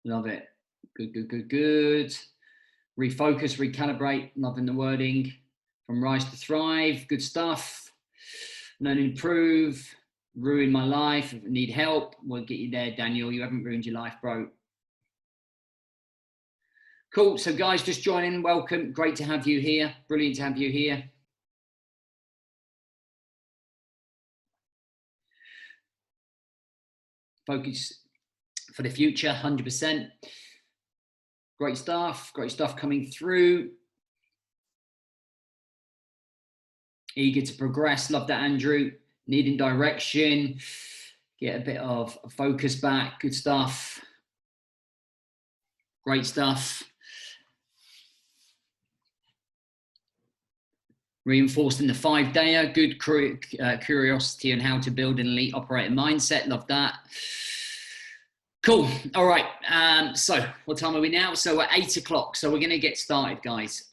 Love it. Good, good, good, good. Refocus, recalibrate. Loving the wording. From rise to thrive. Good stuff. Learn and improve. Ruin my life. Need help. We'll get you there, Daniel. You haven't ruined your life, bro. Cool. So guys, just joining. Welcome. Great to have you here. Brilliant to have you here. Focus for the future, 100%. Great stuff coming through. Eager to progress. Love that, Andrew. Needing direction. Get a bit of focus back. Good stuff. Great stuff. Reinforcing the 5-dayer. Good curiosity on how to build an elite operator mindset. Love that. Cool. All right. So what time are we now? So we're 8 o'clock. So we're going to get started, guys.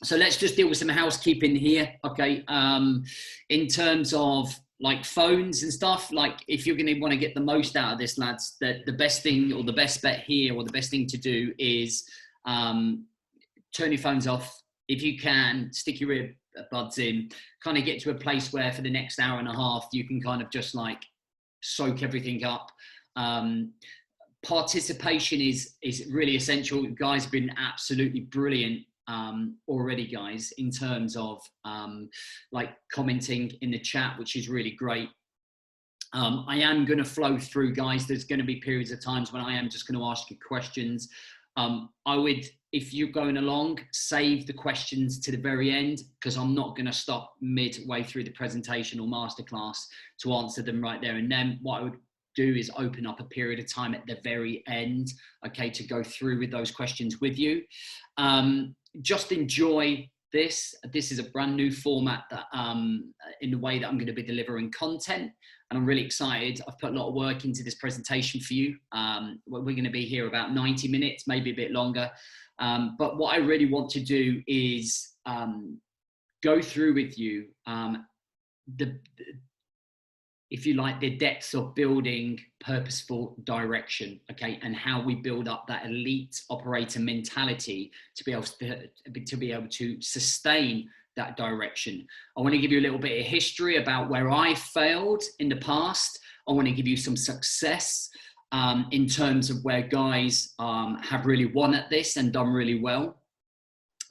So let's just deal with some housekeeping here. Okay. In terms of like phones and stuff, like if you're going to want to get the most out of this, lads, the best thing or the best bet here or the best thing to do is turn your phones off. If you can, stick your earbuds in, kind of get to a place where for the next hour and a half, you can kind of just like soak everything up. Participation is really essential. You guys have been absolutely brilliant already, guys, in terms of like commenting in the chat, which is really great. I am going to flow through, guys. There's going to be periods of times when I am just going to ask you questions. I would, if you're going along, save the questions to the very end, because I'm not going to stop midway through the presentation or masterclass to answer them right there and then. What I would do is open up a period of time at the very end, okay, to go through with those questions with you. Just enjoy this. This is a brand new format that in the way that I'm going to be delivering content, and I'm really excited. I've put a lot of work into this presentation for you. We're going to be here about 90 minutes, maybe a bit longer. But what I really want to do is go through with you if you like, the depths of building purposeful direction, okay, and how we build up that elite operator mentality to be able to sustain that direction. I want to give you a little bit of history about where I failed in the past. I want to give you some success in terms of where guys have really won at this and done really well.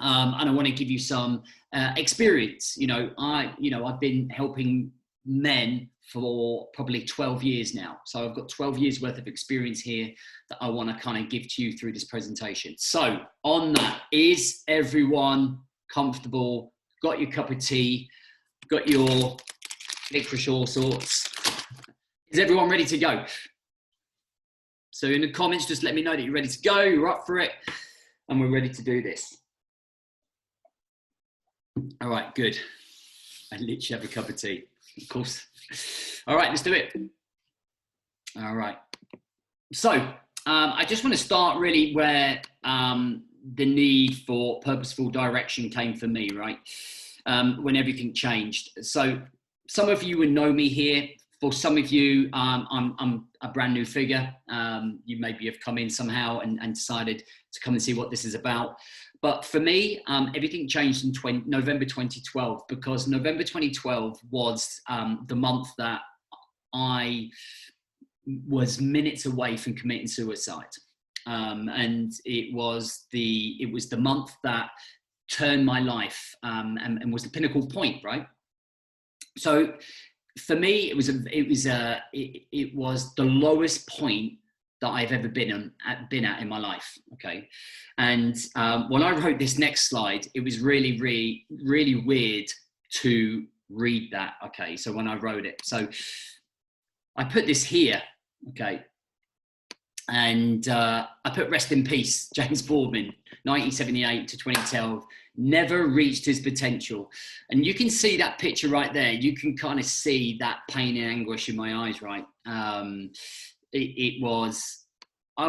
And I want to give you some experience. I've been helping men for probably 12 years now. So I've got 12 years worth of experience here that I want to kind of give to you through this presentation. So on that, is everyone comfortable? Got your cup of tea? Got your licorice all sorts? Is everyone ready to go? So in the comments, just let me know that you're ready to go, you're up for it, and we're ready to do this. All right, good. I literally have a cup of tea, of course. All right, let's do it. All right. So I just want to start really where the need for purposeful direction came for me, right? When everything changed. So some of you would know me here. For some of you, I'm a brand new figure. You maybe have come in somehow and decided to come and see what this is about. But for me, everything changed in November 2012, because November 2012 was the month that I was minutes away from committing suicide. And it was the month that turned my life and was the pinnacle point, right? So for me, it was the lowest point that I've ever been at in my life. Okay. And when I wrote this next slide, it was really, really, really weird to read that. Okay. So when I wrote it, so I put this here. Okay. And I put rest in peace, James Boardman, 1978 to 2012, never reached his potential. And you can see that picture right there. You can kind of see that pain and anguish in my eyes, right? I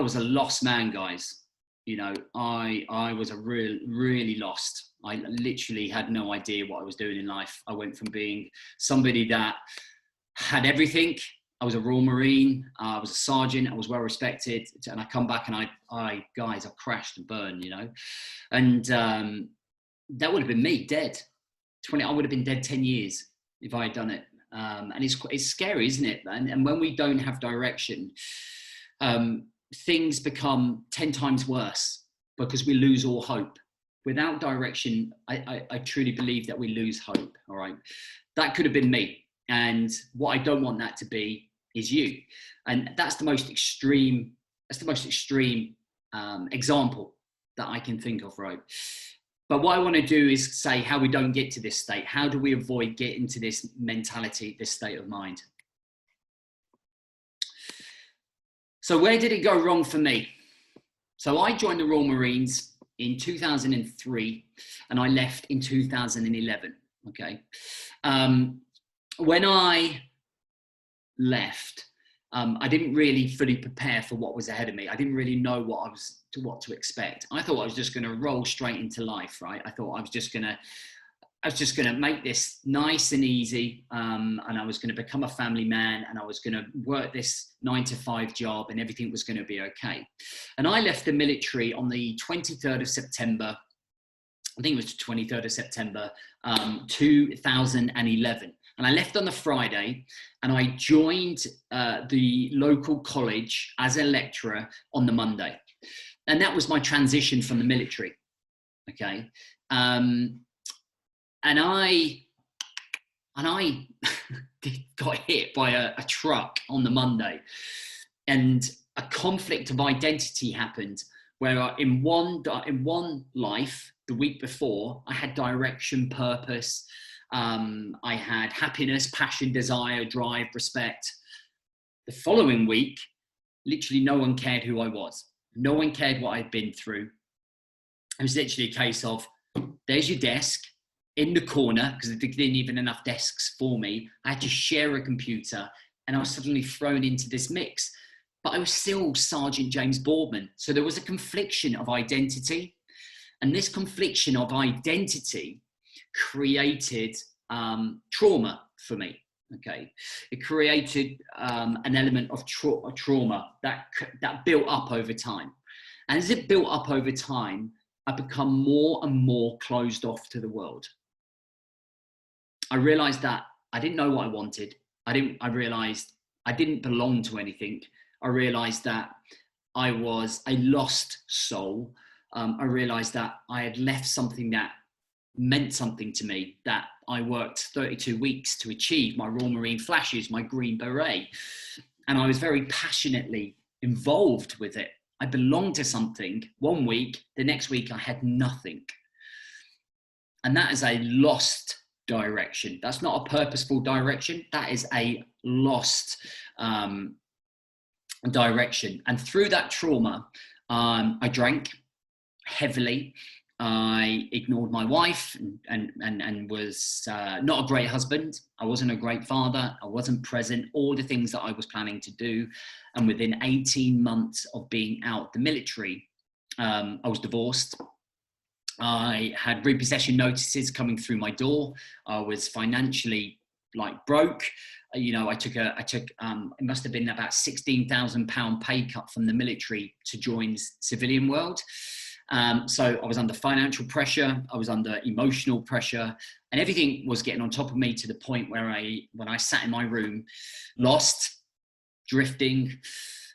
was a lost man, guys. You know, I was really lost. I literally had no idea what I was doing in life. I went from being somebody that had everything I was a Royal Marine. I was a sergeant. I was well respected. And I come back and I crashed and burned, you know. And that would have been me dead. I would have been dead 10 years if I had done it. And it's scary, isn't it? And when we don't have direction, things become 10 times worse because we lose all hope. Without direction, I truly believe that we lose hope. All right. That could have been me. And what I don't want that to be is you. And that's the most extreme example that I can think of, right? But what I want to do is say how we don't get to this state. How do we avoid getting to this mentality, this state of mind? So where did it go wrong for me? So I joined the Royal Marines in 2003 and I left in 2011. Okay. When I left, I didn't really fully prepare for what was ahead of me. I didn't really know what to expect. I thought I was just going to roll straight into life, right? I thought I was just going to make this nice and easy, and I was going to become a family man, and I was going to work this 9-to-5 job, and everything was going to be okay. And I left the military on the 23rd of September. I think it was the 23rd of September, 2011. And I left on the Friday and I joined the local college as a lecturer on the Monday. And that was my transition from the military. Okay. And I got hit by a truck on the Monday, and a conflict of identity happened where in one life, the week before, I had direction, purpose. I had happiness, passion, desire, drive, respect. The following week, literally no one cared who I was. No one cared what I'd been through. It was literally a case of, there's your desk in the corner, because there didn't even enough desks for me. I had to share a computer, and I was suddenly thrown into this mix. But I was still Sergeant James Boardman. So there was a confliction of identity. And this confliction of identity created trauma for me. Okay, it created an element of trauma that built up over time, and as it built up over time, I become more and more closed off to the world. I realized that I didn't know what I wanted. I realized I didn't belong to anything. I realized that I was a lost soul. I realized that I had left something that meant something to me, that I worked 32 weeks to achieve, my Royal Marine flashes, my Green Beret. And I was very passionately involved with it. I belonged to something one week, the next week I had nothing. And that is a lost direction. That's not a purposeful direction. That is a lost direction. And through that trauma, I drank heavily. I ignored my wife and was not a great husband. I wasn't a great father. I wasn't present. All the things that I was planning to do. And within 18 months of being out the military, I was divorced. I had repossession notices coming through my door. I was financially broke. You know, I took it must have been about £16,000 pay cut from the military to join civilian world. So I was under financial pressure, I was under emotional pressure, and everything was getting on top of me to the point where when I sat in my room, lost, drifting,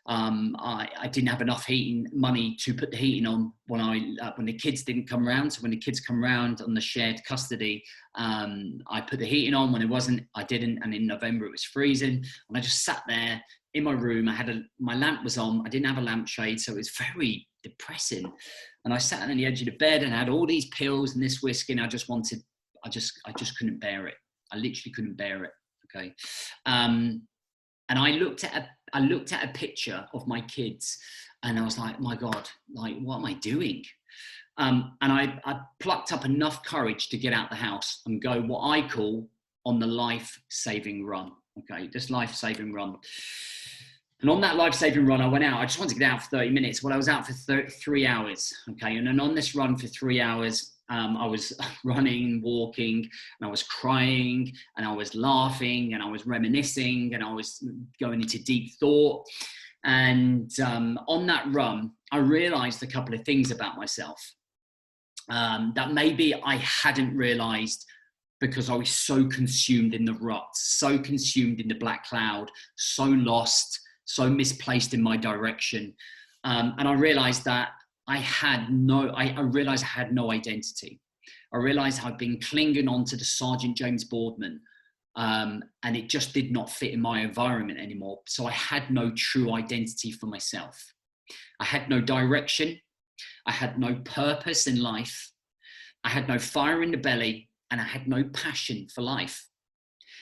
I didn't have enough money to put the heating on when the kids didn't come around. So when the kids come around on the shared custody, I put the heating on. When it wasn't, I didn't. And in November it was freezing, and I just sat there in my room. My lamp was on. I didn't have a lampshade, so it was very depressing. And I sat on the edge of the bed and had all these pills and this whiskey, and I just couldn't bear it. I literally couldn't bear it. Okay. And I looked at a picture of my kids, and I was like, my God, what am I doing? And I plucked up enough courage to get out the house and go what I call on the life-saving run. Okay, just life-saving run. And on that life-saving run, I went out. I just wanted to get out for 30 minutes. Well, I was out for 3 hours. Okay, and then on this run for 3 hours, I was running, walking, and I was crying, and I was laughing, and I was reminiscing, and I was going into deep thought. And on that run, I realized a couple of things about myself that maybe I hadn't realized because I was so consumed in the rut, so consumed in the black cloud, so lost, so misplaced in my direction. And I realized that I realized I had no identity. I realized I'd been clinging on to the Sergeant James Boardman, and it just did not fit in my environment anymore. So I had no true identity for myself. I had no direction. I had no purpose in life. I had no fire in the belly, and I had no passion for life.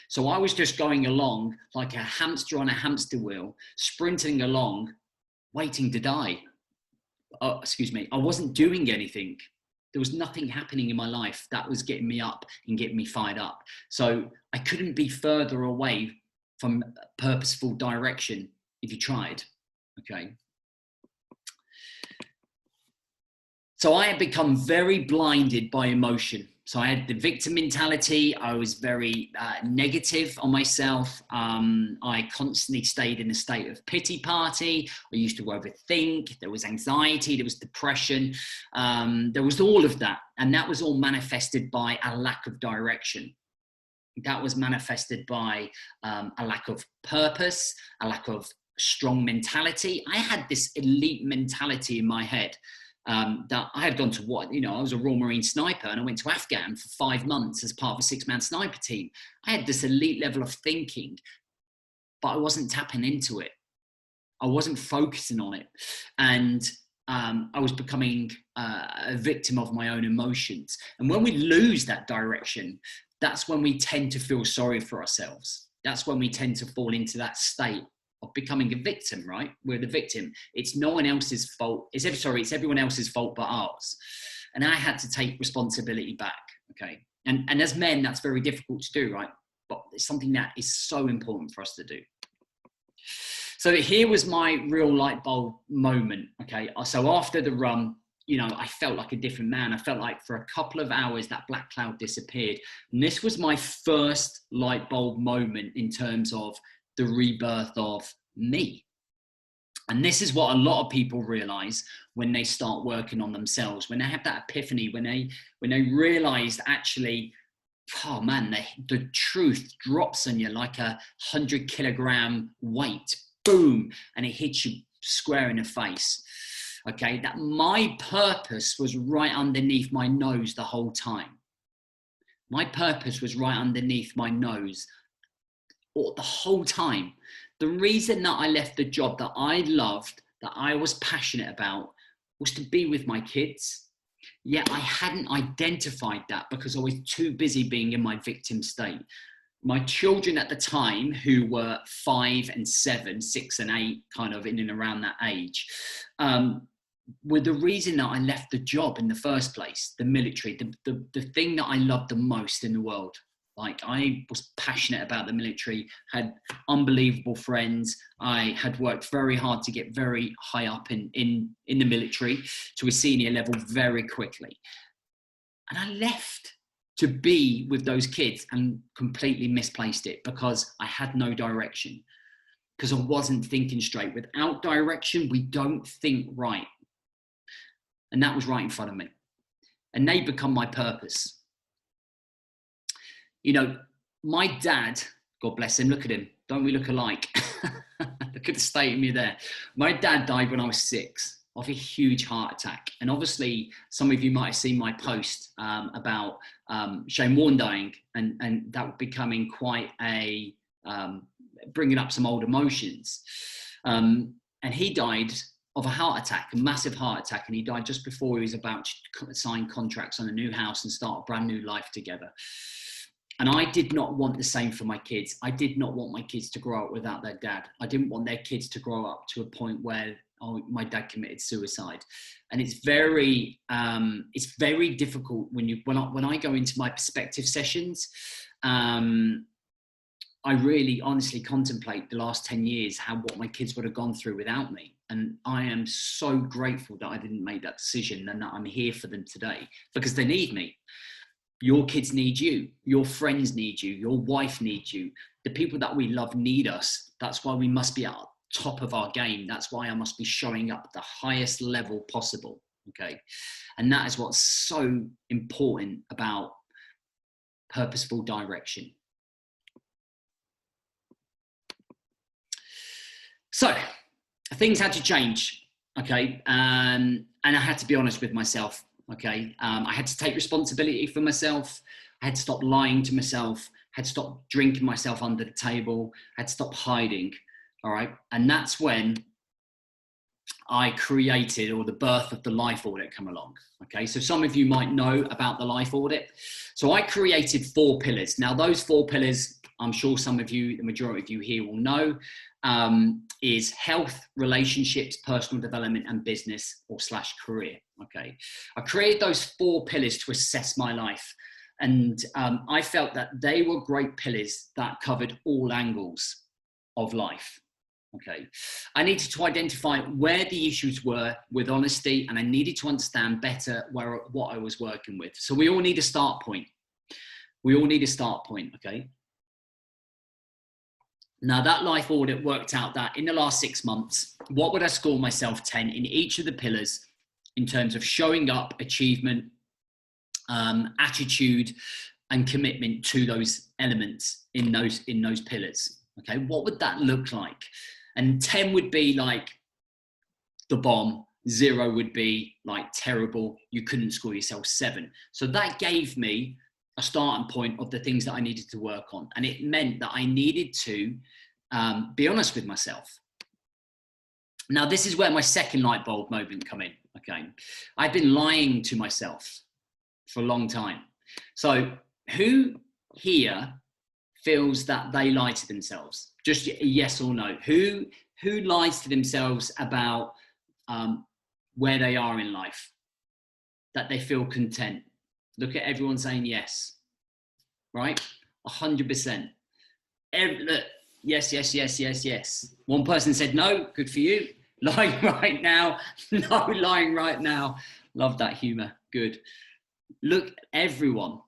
So I was just going along like a hamster on a hamster wheel, sprinting along, waiting to die. Oh, excuse me. I wasn't doing anything. There was nothing happening in my life that was getting me up and getting me fired up. So I couldn't be further away from purposeful direction if you tried. Okay. So I had become very blinded by emotion. So I had the victim mentality. I was very negative on myself. I constantly stayed in a state of pity party. I used to overthink. There was anxiety. There was depression. There was all of that. And that was all manifested by a lack of direction. That was manifested by a lack of purpose, a lack of strong mentality. I had this elite mentality in my head. That I had gone to I was a Royal Marine sniper, and I went to Afghan for 5 months as part of a 6-man sniper team. I had this elite level of thinking, but I wasn't tapping into it. I wasn't focusing on it. And I was becoming a victim of my own emotions. And when we lose that direction, that's when we tend to feel sorry for ourselves. That's when we tend to fall into that state of becoming a victim, right? We're the victim. It's no one else's fault. It's everyone else's fault but ours. And I had to take responsibility back, okay? And as men, that's very difficult to do, right? But it's something that is so important for us to do. So here was my real light bulb moment, okay? So after the run, I felt like a different man. I felt like for a couple of hours, that black cloud disappeared. And this was my first light bulb moment in terms of the rebirth of me. And this is what a lot of people realize when they start working on themselves, when they have that epiphany, when they realize actually, oh man, the truth drops on you like 100-kilogram weight, boom, and it hits you square in the face. Okay, that my purpose was right underneath my nose the whole time. My purpose was right underneath my nose the whole time. The reason that I left the job that I loved, that I was passionate about, was to be with my kids. Yet I hadn't identified that because I was too busy being in my victim state. My children at the time, who were 5 and 7, 6 and 8, kind of in and around that age, were the reason that I left the job in the first place, the military, the thing that I loved the most in the world. Like, I was passionate about the military, had unbelievable friends. I had worked very hard to get very high up in the military to a senior level very quickly. And I left to be with those kids and completely misplaced it because I had no direction, because I wasn't thinking straight. Without direction, we don't think right. And that was right in front of me. And they become my purpose. My dad, God bless him, look at him. Don't we look alike? Look at the state of me there. My dad died when I was 6 of a huge heart attack. And obviously, some of you might have seen my post about Shane Warne dying, and that becoming quite a, bringing up some old emotions. And he died of a heart attack, a massive heart attack. And he died just before he was about to sign contracts on a new house and start a brand new life together. And I did not want the same for my kids. I did not want my kids to grow up without their dad. I didn't want their kids to grow up to a point where, my dad committed suicide. And it's very difficult when I go into my perspective sessions. I really honestly contemplate the last 10 years, what my kids would have gone through without me. And I am so grateful that I didn't make that decision and that I'm here for them today because they need me. Your kids need you. Your friends need you. Your wife needs you. The people that we love need us. That's why we must be at the top of our game. That's why I must be showing up at the highest level possible. Okay. And that is what's so important about purposeful direction. So things had to change. Okay. And I had to be honest with myself. Okay. I had to take responsibility for myself. I had to stop lying to myself. I had to stop drinking myself under the table. I had to stop hiding. All right. And that's when I created, or the birth of the life audit come along. Okay. So some of you might know about the life audit. So I created 4 pillars. Now those 4 pillars, I'm sure some of you, the majority of you here will know, is health, relationships, personal development, and business or / career. Okay. I created those 4 pillars to assess my life. And I felt that they were great pillars that covered all angles of life. Okay. I needed to identify where the issues were with honesty, and I needed to understand better what I was working with. So we all need a start point. We all need a start point. Okay. Now that life audit worked out that in the last 6 months, what would I score myself 10 in each of the pillars in terms of showing up, achievement, attitude, and commitment to those elements in those pillars. Okay, what would that look like? And 10 would be like the bomb. 0 would be like terrible. You couldn't score yourself 7. So that gave me a starting point of the things that I needed to work on. And it meant that I needed to be honest with myself. Now, this is where my second light bulb moment come in. Okay. I've been lying to myself for a long time. So who here feels that they lie to themselves? Just yes or no. Who lies to themselves about where they are in life? That they feel content. Look at everyone saying yes, right? 100%. Yes, yes, yes, yes, yes. One person said no, good for you. Lying right now, no lying right now. Love that humor, good. Look, everyone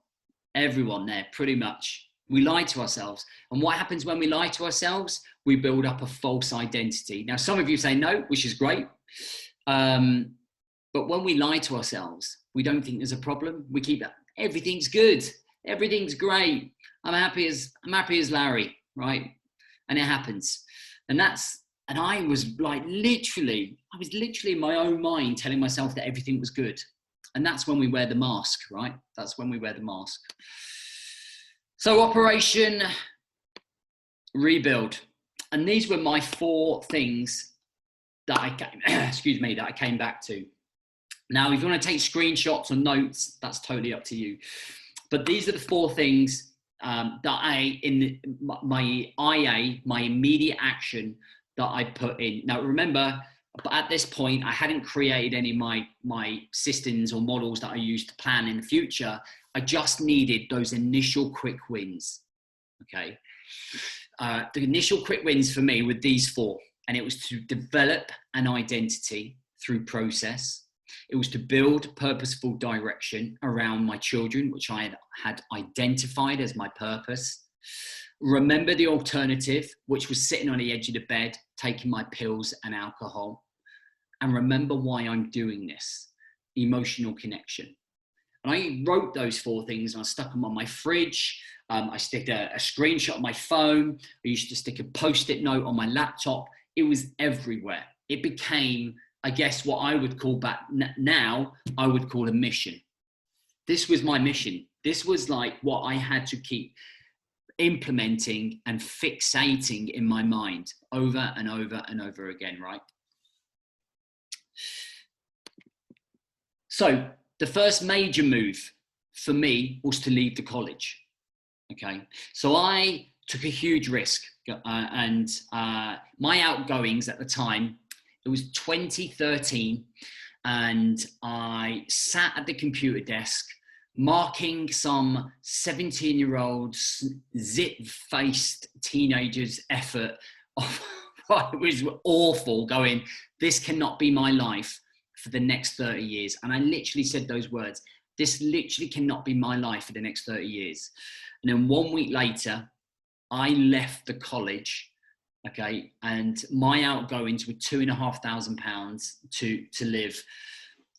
there, pretty much. We lie to ourselves. And what happens when we lie to ourselves? We build up a false identity. Now, some of you say no, which is great. But when we lie to ourselves, we don't think there's a problem. We keep that. Everything's good. Everything's great. I'm happy as Larry, right? And it happens. And I was literally in my own mind telling myself that everything was good. And that's when we wear the mask, right? That's when we wear the mask. So Operation Rebuild. And these were my 4 things that I came back to. Now, if you want to take screenshots or notes, that's totally up to you. But these are the 4 things that my immediate action that I put in. Now, remember, at this point, I hadn't created any of my systems or models that I use to plan in the future. I just needed those initial quick wins. Okay. The initial quick wins for me were these 4, and it was to develop an identity through process. It was to build purposeful direction around my children, which I had identified as my purpose. Remember the alternative, which was sitting on the edge of the bed, taking my pills and alcohol. And remember why I'm doing this, emotional connection. And I wrote those 4 things and I stuck them on my fridge. I stick a screenshot on my phone. I used to stick a Post-it note on my laptop. It was everywhere. It became, I guess, what I would call now, I would call a mission. This was my mission. This was like what I had to keep implementing and fixating in my mind over and over and over again, right? So the first major move for me was to leave the college. Okay. So I took a huge risk and my outgoings at the time, it was 2013, and I sat at the computer desk marking some 17-year-old zit-faced teenagers' effort it was awful, going, this cannot be my life for the next 30 years. And I literally said those words. This literally cannot be my life for the next 30 years. And then 1 week later, I left the college, okay, and my outgoings were £2,500 to live.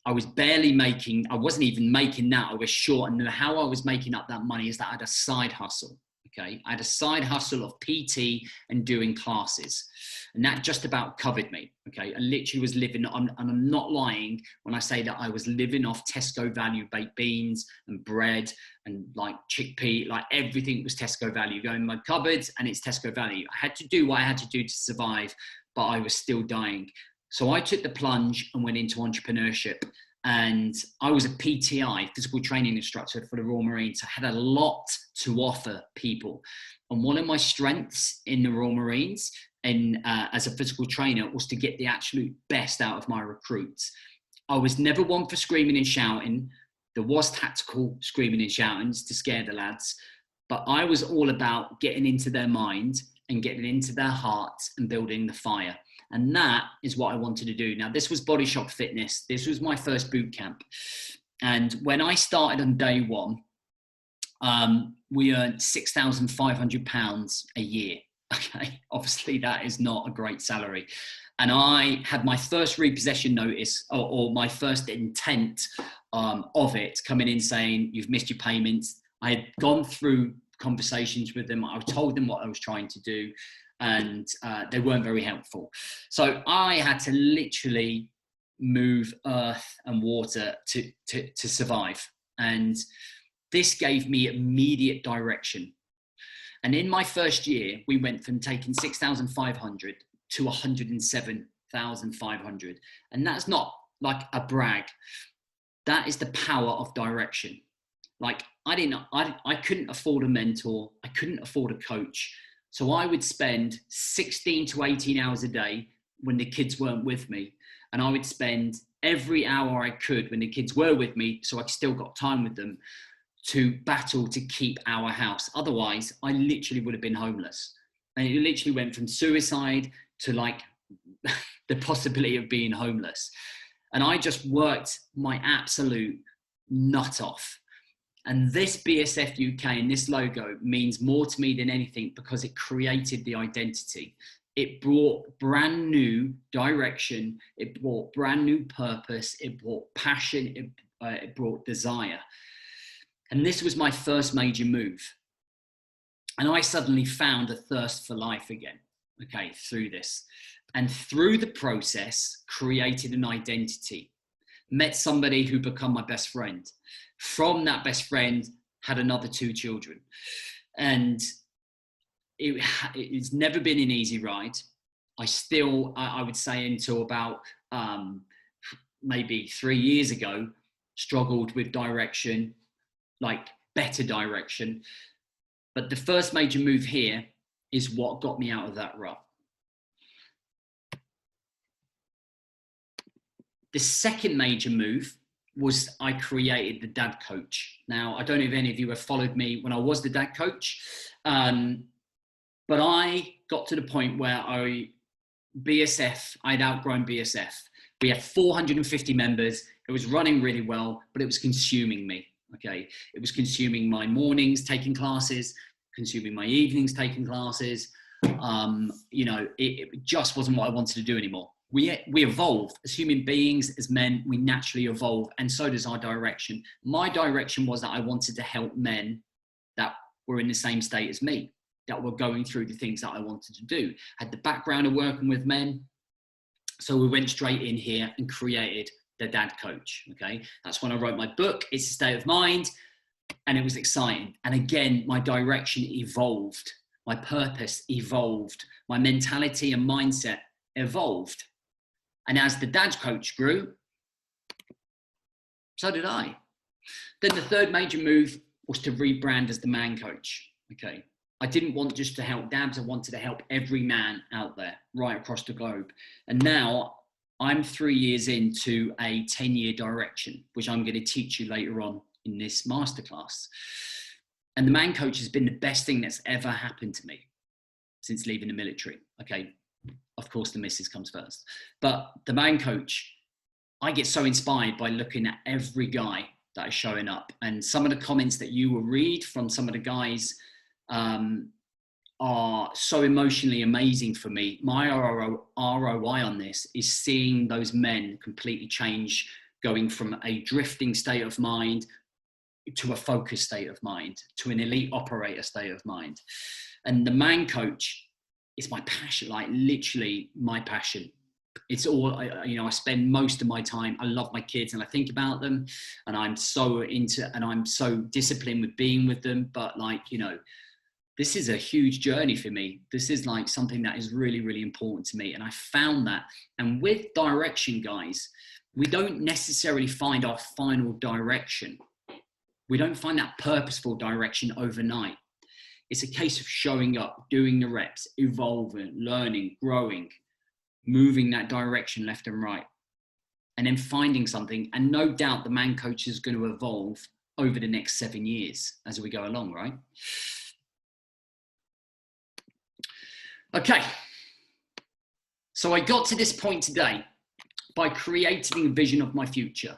I was barely making, I wasn't even making that, I was short. And how I was making up that money is that I had a side hustle, okay? I had a side hustle of PT and doing classes. And that just about covered me, okay? I literally was living on, and I'm not lying when I say that I was living off Tesco value baked beans and bread and like chickpea, like everything was Tesco value. Go in my cupboards and it's Tesco value. I had to do what I had to do to survive, but I was still dying. So I took the plunge and went into entrepreneurship. And I was a PTI, physical training instructor for the Royal Marines. I had a lot to offer people. And one of my strengths in the Royal Marines and as a physical trainer was to get the absolute best out of my recruits. I was never one for screaming and shouting. There was tactical screaming and shouting to scare the lads, but I was all about getting into their mind and getting into their hearts and building the fire. And that is what I wanted to do. Now, this was Body Shock Fitness. This was my first boot camp. And when I started on day one, we earned £6,500 a year. Okay, obviously that is not a great salary. And I had my first repossession notice or my first intent of it coming in saying, you've missed your payments. I had gone through conversations with them. I told them what I was trying to do, and they weren't very helpful. So I had to literally move earth and water to survive. And this gave me immediate direction. And in my first year, we went from taking 6,500 to 107,500. And that's not like a brag. That is the power of direction. Like I couldn't afford a mentor. I couldn't afford a coach. So I would spend 16 to 18 hours a day when the kids weren't with me. And I would spend every hour I could when the kids were with me, so I still got time with them, to battle to keep our house. Otherwise, I literally would have been homeless. And it literally went from suicide to like the possibility of being homeless. And I just worked my absolute nut off. And this BSF UK and this logo means more to me than anything because it created the identity. It brought brand new direction. It brought brand new purpose. It brought passion. It brought desire. And this was my first major move. And I suddenly found a thirst for life again, okay, through this. And through the process, created an identity. Met somebody who became my best friend. From that best friend, had another 2 children. And it's never been an easy ride. I would say until about maybe 3 years ago, struggled with direction, like better direction. But the first major move here is what got me out of that rut. The second major move was I created the dad coach. Now, I don't know if any of you have followed me when I was the dad coach, but I got to the point where I'd outgrown BSF. We had 450 members. It was running really well, but it was consuming me. Okay, it was consuming my mornings taking classes, consuming my evenings taking classes. It just wasn't what I wanted to do anymore. We evolve as human beings, as men, we naturally evolve, and so does our direction. My direction was that I wanted to help men that were in the same state as me, that were going through the things that I wanted to do. I had the background of working with men, so we went straight in here and created the dad coach. Okay, that's when I wrote my book, It's a State of Mind, and it was exciting. And again, my direction evolved, my purpose evolved, my mentality and mindset evolved. And as the dad coach grew, so did I. Then the third major move was to rebrand as the man coach. Okay, I didn't want just to help dads, I wanted to help every man out there right across the globe. And now I'm 3 years into a 10-year direction, which I'm going to teach you later on in this masterclass. And the man coach has been the best thing that's ever happened to me since leaving the military. Okay, Of course, the missus comes first. But the man coach, I get so inspired by looking at every guy that is showing up. And some of the comments that you will read from some of the guys are so emotionally amazing for me. My ROI on this is seeing those men completely change, going from a drifting state of mind to a focused state of mind, to an elite operator state of mind. And the man coach is my passion, like literally my passion. It's all, I spend most of my time, I love my kids and I think about them, and I'm so disciplined with being with them. But this is a huge journey for me. This is like something that is really, really important to me. And I found that, and with direction, guys, we don't necessarily find our final direction. We don't find that purposeful direction overnight. It's a case of showing up, doing the reps, evolving, learning, growing, moving that direction left and right, and then finding something. And no doubt the man coach is going to evolve over the next 7 years as we go along, right? Okay. So I got to this point today by creating a vision of my future,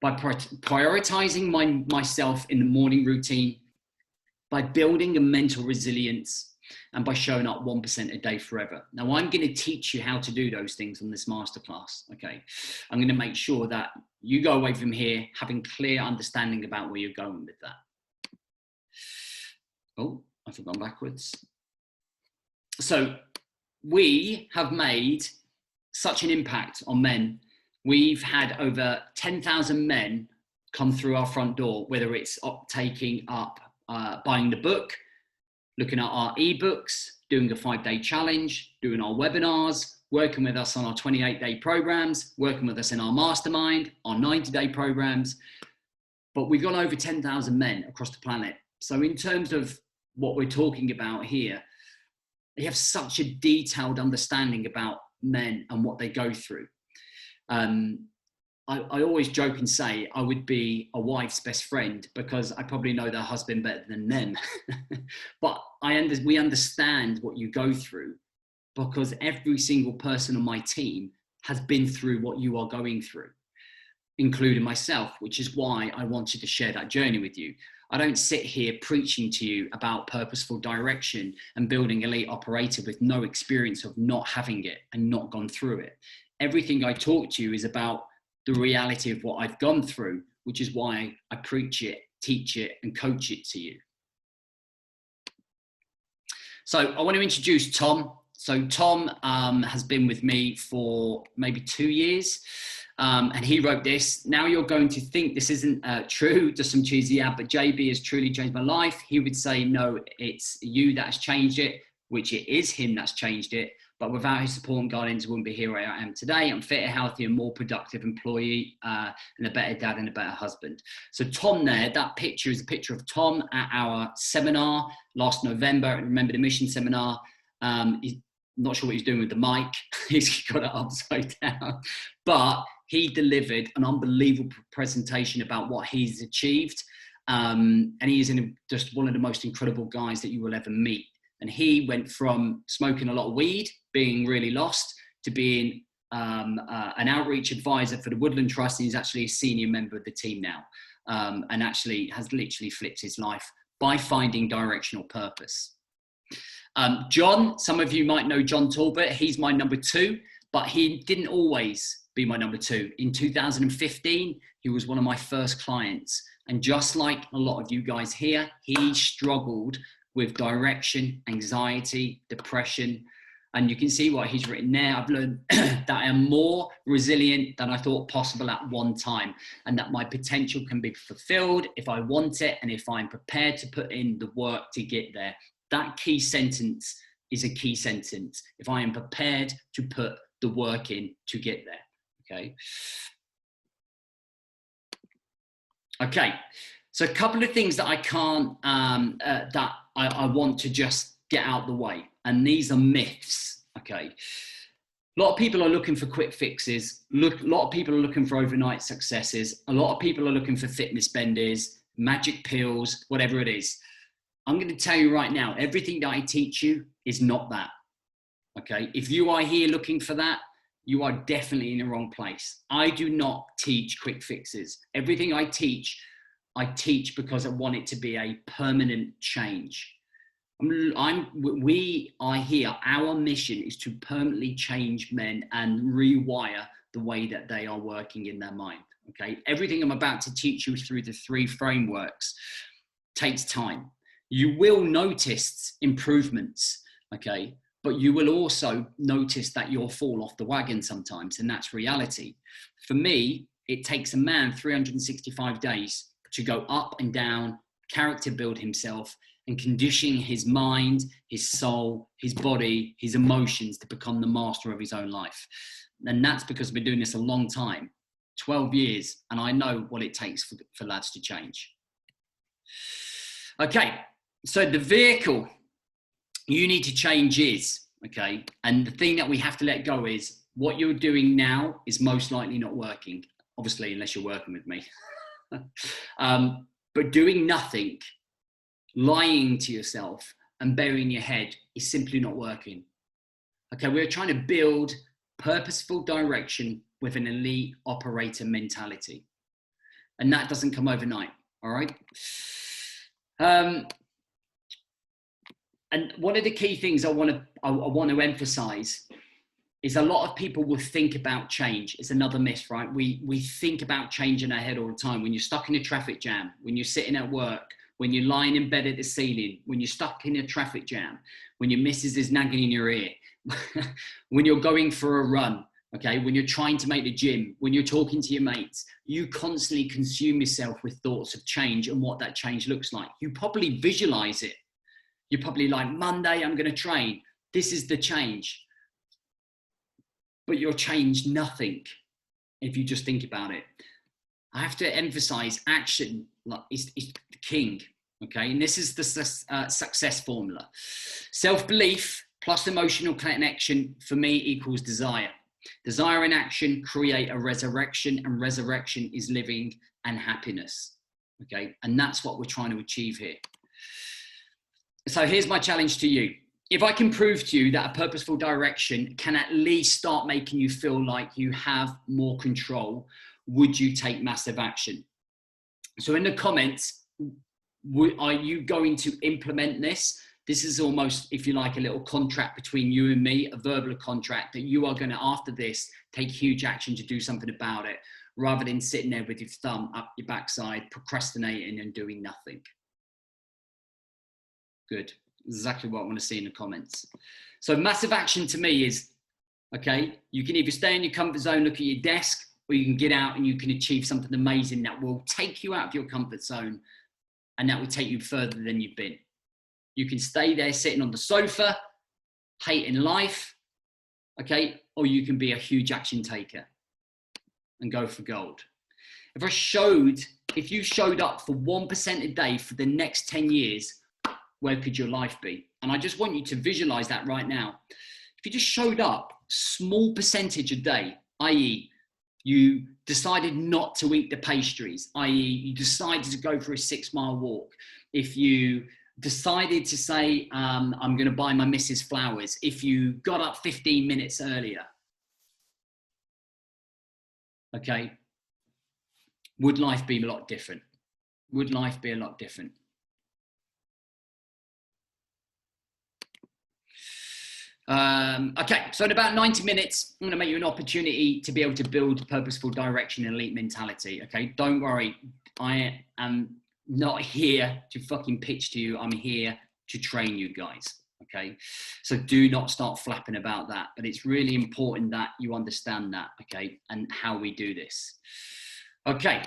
by prioritizing myself in the morning routine, by building a mental resilience, and by showing up 1% a day forever. Now, I'm going to teach you how to do those things on this masterclass, okay? I'm going to make sure that you go away from here having clear understanding about where you're going with that. Oh, I've gone backwards. So we have made such an impact on men. We've had over 10,000 men come through our front door, whether it's taking up, buying the book, looking at our ebooks, doing a 5-day challenge, doing our webinars, working with us on our 28-day programs, working with us in our mastermind, our 90-day programs. But we've got over 10,000 men across the planet. So in terms of what we're talking about here, they have such a detailed understanding about men and what they go through. I always joke and say I would be a wife's best friend because I probably know their husband better than them. But we understand what you go through because every single person on my team has been through what you are going through, including myself, which is why I wanted to share that journey with you. I don't sit here preaching to you about purposeful direction and building elite operator with no experience of not having it and not gone through it. Everything I talk to you is about the reality of what I've gone through, which is why I preach it, teach it, and coach it to you. So I want to introduce Tom. So Tom has been with me for maybe 2 years. And he wrote this. Now you're going to think this isn't true, just some cheesy ad, but JB has truly changed my life. He would say, no, it's you that has changed it, which it is him that's changed it. But without his support and guidance, I wouldn't be here where I am today. I'm fitter, healthier, more productive employee, and a better dad and a better husband. So Tom there, that picture is a picture of Tom at our seminar last November. Remember the mission seminar? He's not sure what he's doing with the mic. He's got it upside down. But he delivered an unbelievable presentation about what he's achieved. And he is just one of the most incredible guys that you will ever meet. And he went from smoking a lot of weed, being really lost, to being an outreach advisor for the Woodland Trust. And he's actually a senior member of the team now, and actually has literally flipped his life by finding directional purpose. John, some of you might know John Talbert. He's my number 2, but he didn't always be my number 2. In 2015, he was one of my first clients. And just like a lot of you guys here, he struggled with direction, anxiety, depression. And you can see what he's written there. I've learned that I am more resilient than I thought possible at one time, and that my potential can be fulfilled if I want it and if I'm prepared to put in the work to get there. That key sentence is a key sentence. If I am prepared to put the work in to get there, okay? Okay, so a couple of things that I can't, that I want to just get out the way. And these are myths, okay? A lot of people are looking for quick fixes. A lot of people are looking for overnight successes. A lot of people are looking for fitness benders, magic pills, whatever it is. I'm going to tell you right now, everything that I teach you is not that. Okay. If you are here looking for that, you are definitely in the wrong place. I do not teach quick fixes. Everything I teach because I want it to be a permanent change. We are here. Our mission is to permanently change men and rewire the way that they are working in their mind. Okay. Everything I'm about to teach you through the 3 frameworks takes time. You will notice improvements. Okay. But you will also notice that you'll fall off the wagon sometimes, and that's reality. For me, it takes a man 365 days to go up and down, character build himself, and condition his mind, his soul, his body, his emotions to become the master of his own life. And that's because I've been doing this a long time, 12 years, and I know what it takes for lads to change. Okay, so the vehicle you need to change is, okay, and the thing that we have to let go is what you're doing now is most likely not working, obviously, unless you're working with me. But doing nothing, lying to yourself and burying your head is simply not working. Okay, we're trying to build purposeful direction with an elite operator mentality. And that doesn't come overnight, all right? And one of the key things I want to emphasize is a lot of people will think about change. It's another myth, right? We think about change in our head all the time. When you're stuck in a traffic jam, when you're sitting at work, when you're lying in bed at the ceiling, when you're stuck in a traffic jam, when your missus is nagging in your ear, when you're going for a run, okay, when you're trying to make the gym, when you're talking to your mates, you constantly consume yourself with thoughts of change and what that change looks like. You probably visualize it. You're probably like, Monday, I'm going to train. This is the change. But you'll change nothing if you just think about it. I have to emphasize action is the king. Okay. And this is the success formula. Self-belief plus emotional connection for me equals desire. Desire and action create a resurrection, and resurrection is living and happiness. Okay. And that's what we're trying to achieve here. So here's my challenge to you. If I can prove to you that a purposeful direction can at least start making you feel like you have more control, would you take massive action? So in the comments, are you going to implement this? This is almost, if you like, a little contract between you and me, a verbal contract that you are going to, after this, take huge action to do something about it, rather than sitting there with your thumb up your backside, procrastinating and doing nothing. Good. Exactly what I want to see in the comments. So massive action to me is, okay, you can either stay in your comfort zone, look at your desk, or you can get out and you can achieve something amazing that will take you out of your comfort zone and that will take you further than you've been. You can stay there sitting on the sofa, hating life, okay, or you can be a huge action taker and go for gold. If you showed up for 1% a day for the next 10 years, where could your life be? And I just want you to visualize that right now. If you just showed up small percentage a day, i.e. you decided not to eat the pastries, i.e. you decided to go for a 6-mile walk. If you decided to say, I'm going to buy my missus flowers. If you got up 15 minutes earlier, okay, would life be a lot different? Would life be a lot different? Okay, so in about 90 minutes, I'm going to make you an opportunity to be able to build purposeful direction and elite mentality. Okay, don't worry. I am not here to fucking pitch to you. I'm here to train you guys. Okay, so do not start flapping about that. But it's really important that you understand that. Okay, and how we do this. Okay,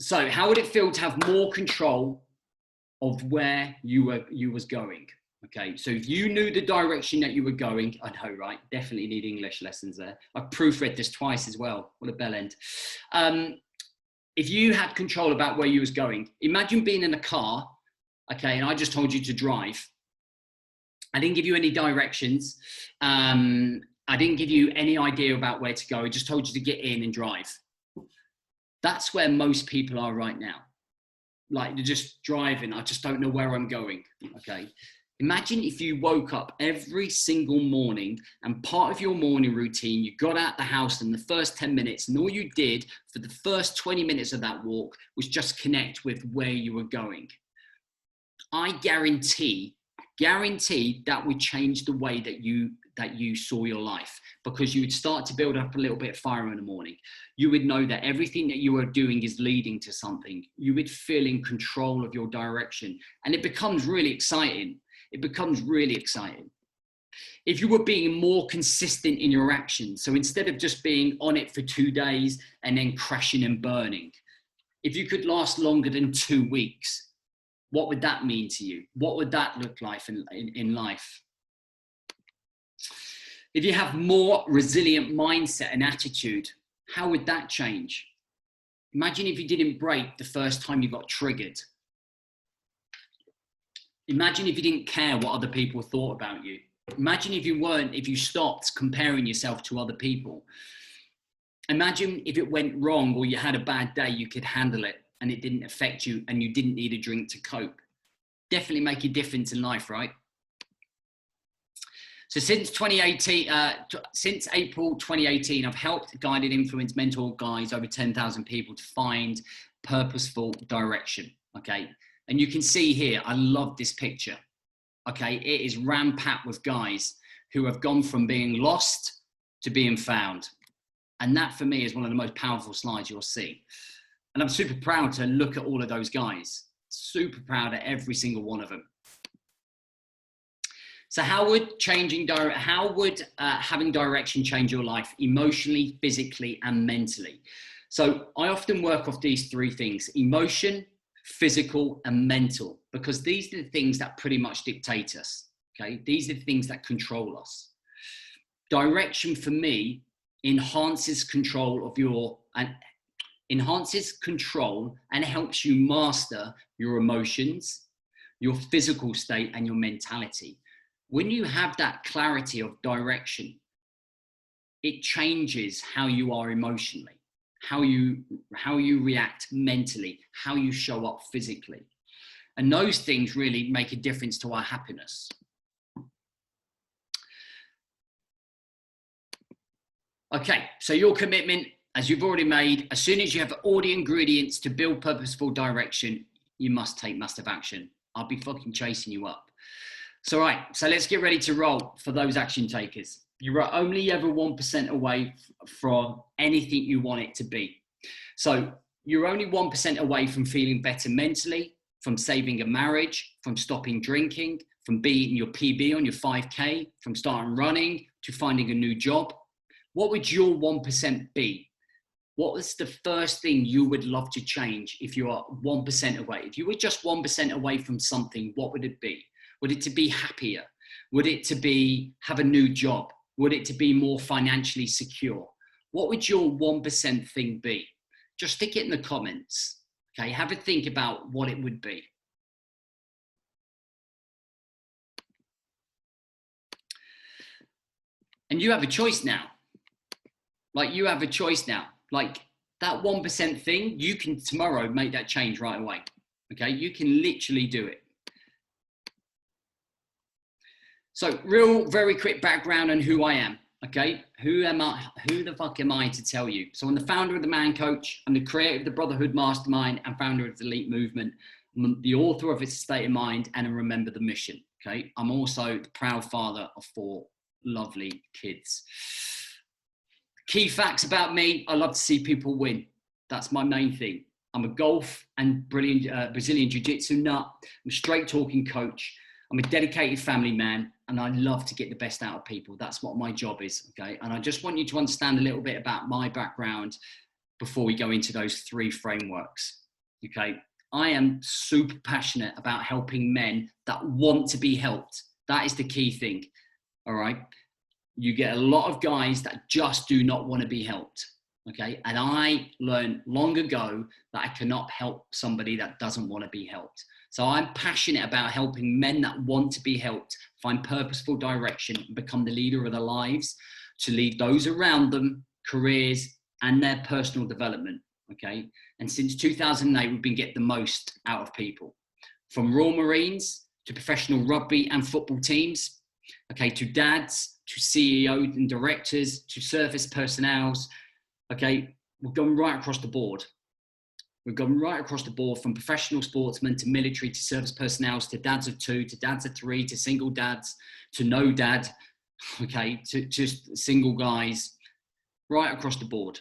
so how would it feel to have more control of where you was going? Okay, so if you knew the direction that you were going, I know, right? Definitely need English lessons there. I've proofread this twice as well. What a bell end. If you had control about where you was going, imagine being in a car, okay, and I just told you to drive. I didn't give you any directions. I didn't give you any idea about where to go. I just told you to get in and drive. That's where most people are right now. Like, they're just driving. I just don't know where I'm going, okay? Imagine if you woke up every single morning and part of your morning routine, you got out the house in the first 10 minutes and all you did for the first 20 minutes of that walk was just connect with where you were going. I guarantee that would change the way that you saw your life, because you would start to build up a little bit of fire in the morning. You would know that everything that you are doing is leading to something. You would feel in control of your direction, and it becomes really exciting. It becomes really exciting. If you were being more consistent in your actions, so instead of just being on it for 2 days and then crashing and burning, if you could last longer than 2 weeks, what would that mean to you? What would that look like in life? If you have more resilient mindset and attitude, how would that change? Imagine if you didn't break the first time you got triggered. Imagine if you didn't care what other people thought about you. Imagine if you stopped comparing yourself to other people. Imagine if it went wrong or you had a bad day, you could handle it and it didn't affect you and you didn't need a drink to cope. Definitely make a difference in life, right? So since 2018, since April 2018, I've helped, guided, influenced, mentored guys, over 10,000 people to find purposeful direction, okay? And you can see here, I love this picture, okay? It is ram-packed with guys who have gone from being lost to being found. And that for me is one of the most powerful slides you'll see. And I'm super proud to look at all of those guys, super proud of every single one of them. So how would having direction change your life emotionally, physically, and mentally? So I often work off these 3 things: emotion, physical, and mental, because these are the things that pretty much dictate us, okay? These are the things that control us. Direction for me enhances control and helps you master your emotions, your physical state, and your mentality. When you have that clarity of direction, it changes how you are emotionally, how you react mentally, how you show up physically. And those things really make a difference to our happiness. Okay, so your commitment, as you've already made, as soon as you have all the ingredients to build purposeful direction, you must take massive action. I'll be fucking chasing you up. So right, so let's get ready to roll for those action takers. You are only ever 1% away from anything you want it to be. So you're only 1% away from feeling better mentally, from saving a marriage, from stopping drinking, from beating your PB on your 5K, from starting running, to finding a new job. What would your 1% be? What was the first thing you would love to change if you are 1% away? If you were just 1% away from something, what would it be? Would it to be happier? Would it to be have a new job? Would it to be more financially secure? What would your 1% thing be? Just stick it in the comments. Okay, have a think about what it would be. And you have a choice now. Like, you have a choice now. Like, that 1% thing, you can tomorrow make that change right away. Okay, you can literally do it. So very quick background on who I am, okay? Who the fuck am I to tell you? So I'm the founder of The Man Coach. I'm the creator of the Brotherhood Mastermind and founder of the Elite Movement. I'm the author of It's a State of Mind and Remember the Mission, okay? I'm also the proud father of 4 lovely kids. Key facts about me: I love to see people win. That's my main thing. I'm a golf and brilliant Brazilian Jiu-Jitsu nut. I'm a straight talking coach. I'm a dedicated family man, and I love to get the best out of people. That's what my job is, okay? And I just want you to understand a little bit about my background before we go into those 3 frameworks, okay? I am super passionate about helping men that want to be helped. That is the key thing, all right? You get a lot of guys that just do not want to be helped, okay? And I learned long ago that I cannot help somebody that doesn't want to be helped. So I'm passionate about helping men that want to be helped find purposeful direction and become the leader of their lives, to lead those around them, careers, and their personal development, okay? And since 2008, we've been getting the most out of people. From Royal Marines to professional rugby and football teams, okay, to dads, to CEOs and directors, to service personnels, okay, we've gone right across the board. We've gone right across the board, from professional sportsmen to military to service personnel to dads of 2 to dads of 3 to single dads to no dad, okay, to just single guys, right across the board.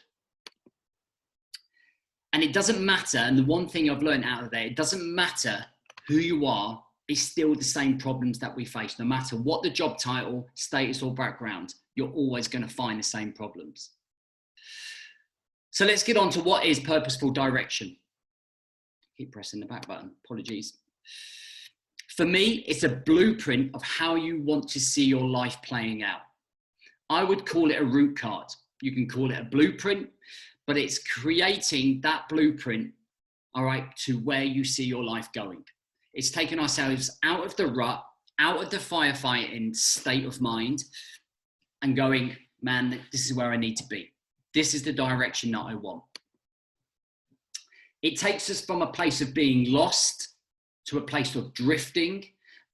And it doesn't matter, and the one thing I've learned out of there, it doesn't matter who you are, it's still the same problems that we face. No matter what the job title, status or background, you're always going to find the same problems. So let's get on to what is purposeful direction. Keep pressing the back button, apologies. For me, it's a blueprint of how you want to see your life playing out. I would call it a route card. You can call it a blueprint, but it's creating that blueprint, all right, to where you see your life going. It's taking ourselves out of the rut, out of the firefighting state of mind, and going, man, this is where I need to be. This is the direction that I want. It takes us from a place of being lost to a place of drifting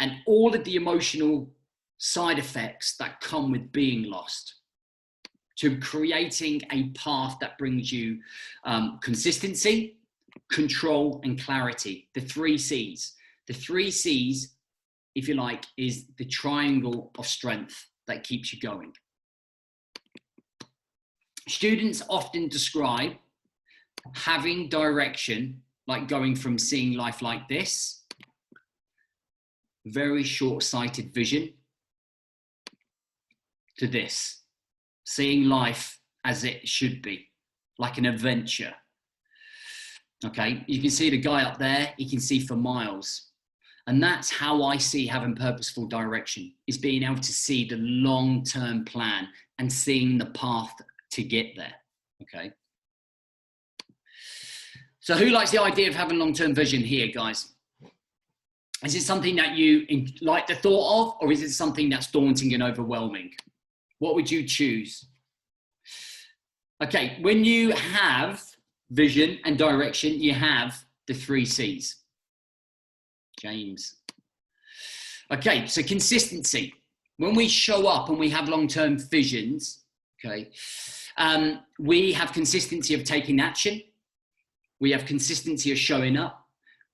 and all of the emotional side effects that come with being lost, to creating a path that brings you consistency, control, and clarity. The 3 C's. The 3 C's, if you like, is the triangle of strength that keeps you going. Students often describe having direction like going from seeing life like this, very short-sighted vision, to this, seeing life as it should be, like an adventure. Okay, you can see the guy up there, he can see for miles. And that's how I see having purposeful direction, is being able to see the long-term plan and seeing the path to get there, okay? So who likes the idea of having long-term vision here, guys? Is it something that you like the thought of, or is it something that's daunting and overwhelming? What would you choose? Okay, when you have vision and direction, you have the 3 C's. James. Okay, so consistency. When we show up and we have long-term visions, okay, we have consistency of taking action. We have consistency of showing up.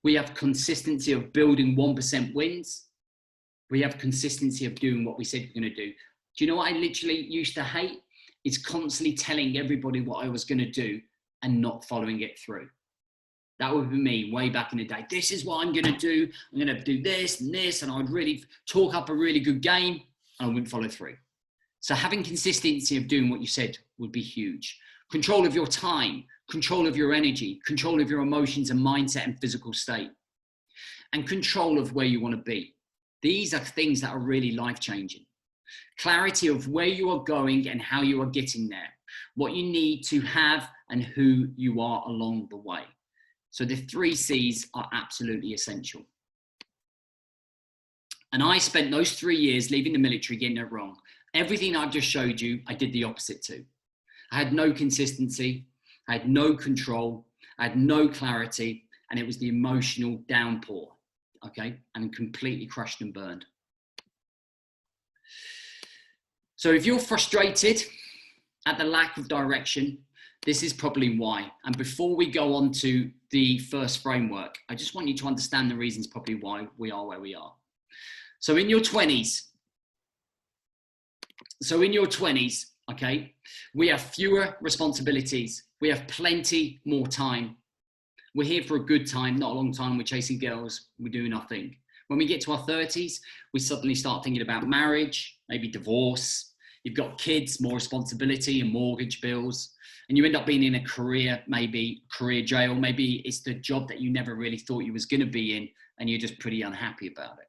We have consistency of building 1% wins. We have consistency of doing what we said we're going to do. Do you know what I literally used to hate? Is constantly telling everybody what I was going to do and not following it through. That would be me way back in the day. This is what I'm going to do. I'm going to do this and this, and I would really talk up a really good game, and I wouldn't follow through. So having consistency of doing what you said would be huge. Control of your time, control of your energy, control of your emotions and mindset and physical state, and control of where you want to be. These are things that are really life-changing. Clarity of where you are going and how you are getting there, what you need to have and who you are along the way. So the 3 C's are absolutely essential. And I spent those 3 years leaving the military getting it wrong. Everything I've just showed you, I did the opposite to. I had no consistency, I had no control, I had no clarity, and it was the emotional downpour, okay? And completely crushed and burned. So if you're frustrated at the lack of direction, this is probably why. And before we go on to the first framework, I just want you to understand the reasons probably why we are where we are. So in your 20s, okay, we have fewer responsibilities. We have plenty more time. We're here for a good time, not a long time. We're chasing girls. We do nothing. When we get to our 30s, we suddenly start thinking about marriage, maybe divorce. You've got kids, more responsibility and mortgage bills. And you end up being in a career, maybe career jail. Maybe it's the job that you never really thought you was going to be in, and you're just pretty unhappy about it.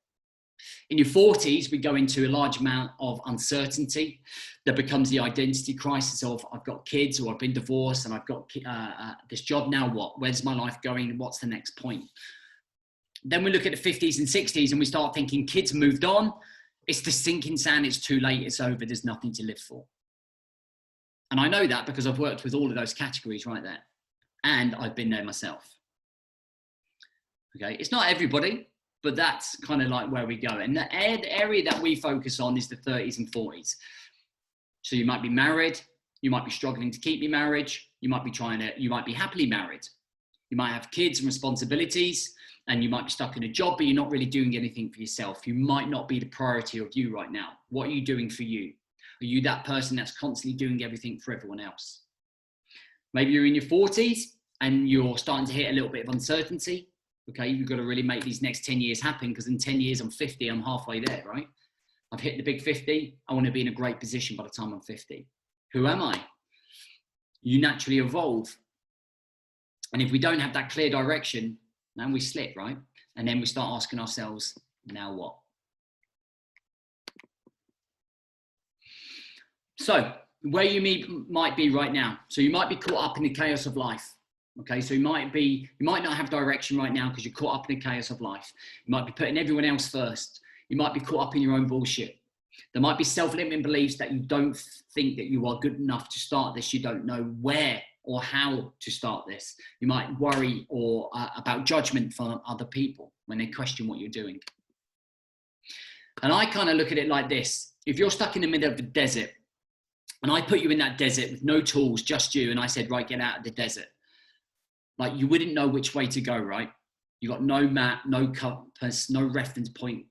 In your 40s, we go into a large amount of uncertainty. There becomes the identity crisis of, I've got kids, or I've been divorced, and I've got this job. Now what? Where's my life going? What's the next point? Then we look at the 50s and 60s, and we start thinking kids moved on. It's the sinking sand. It's too late. It's over. There's nothing to live for. And I know that because I've worked with all of those categories right there. And I've been there myself. Okay. It's not everybody, but that's kind of like where we go. And the area that we focus on is the 30s and 40s. So you might be married, you might be struggling to keep your marriage, you might be happily married. You might have kids and responsibilities, and you might be stuck in a job, but you're not really doing anything for yourself. You might not be the priority of you right now. What are you doing for you? Are you that person that's constantly doing everything for everyone else? Maybe you're in your 40s and you're starting to hit a little bit of uncertainty. Okay, you've got to really make these next 10 years happen, because in 10 years, I'm 50, I'm halfway there, right? I've hit the big 50. I want to be in a great position by the time I'm 50. Who am I? You naturally evolve. And if we don't have that clear direction, then we slip, right? And then we start asking ourselves, now what? So where you might be right now. So you might be caught up in the chaos of life. Okay, so you might not have direction right now because you're caught up in the chaos of life. You might be putting everyone else first. You might be caught up in your own bullshit. There might be self-limiting beliefs that you don't think that you are good enough to start this. You don't know where or how to start this. You might worry or about judgment from other people when they question what you're doing. And I kind of look at it like this. If you're stuck in the middle of the desert and I put you in that desert with no tools, just you, and I said, right, get out of the desert. Like, you wouldn't know which way to go, right? You got no map, no compass, no reference point.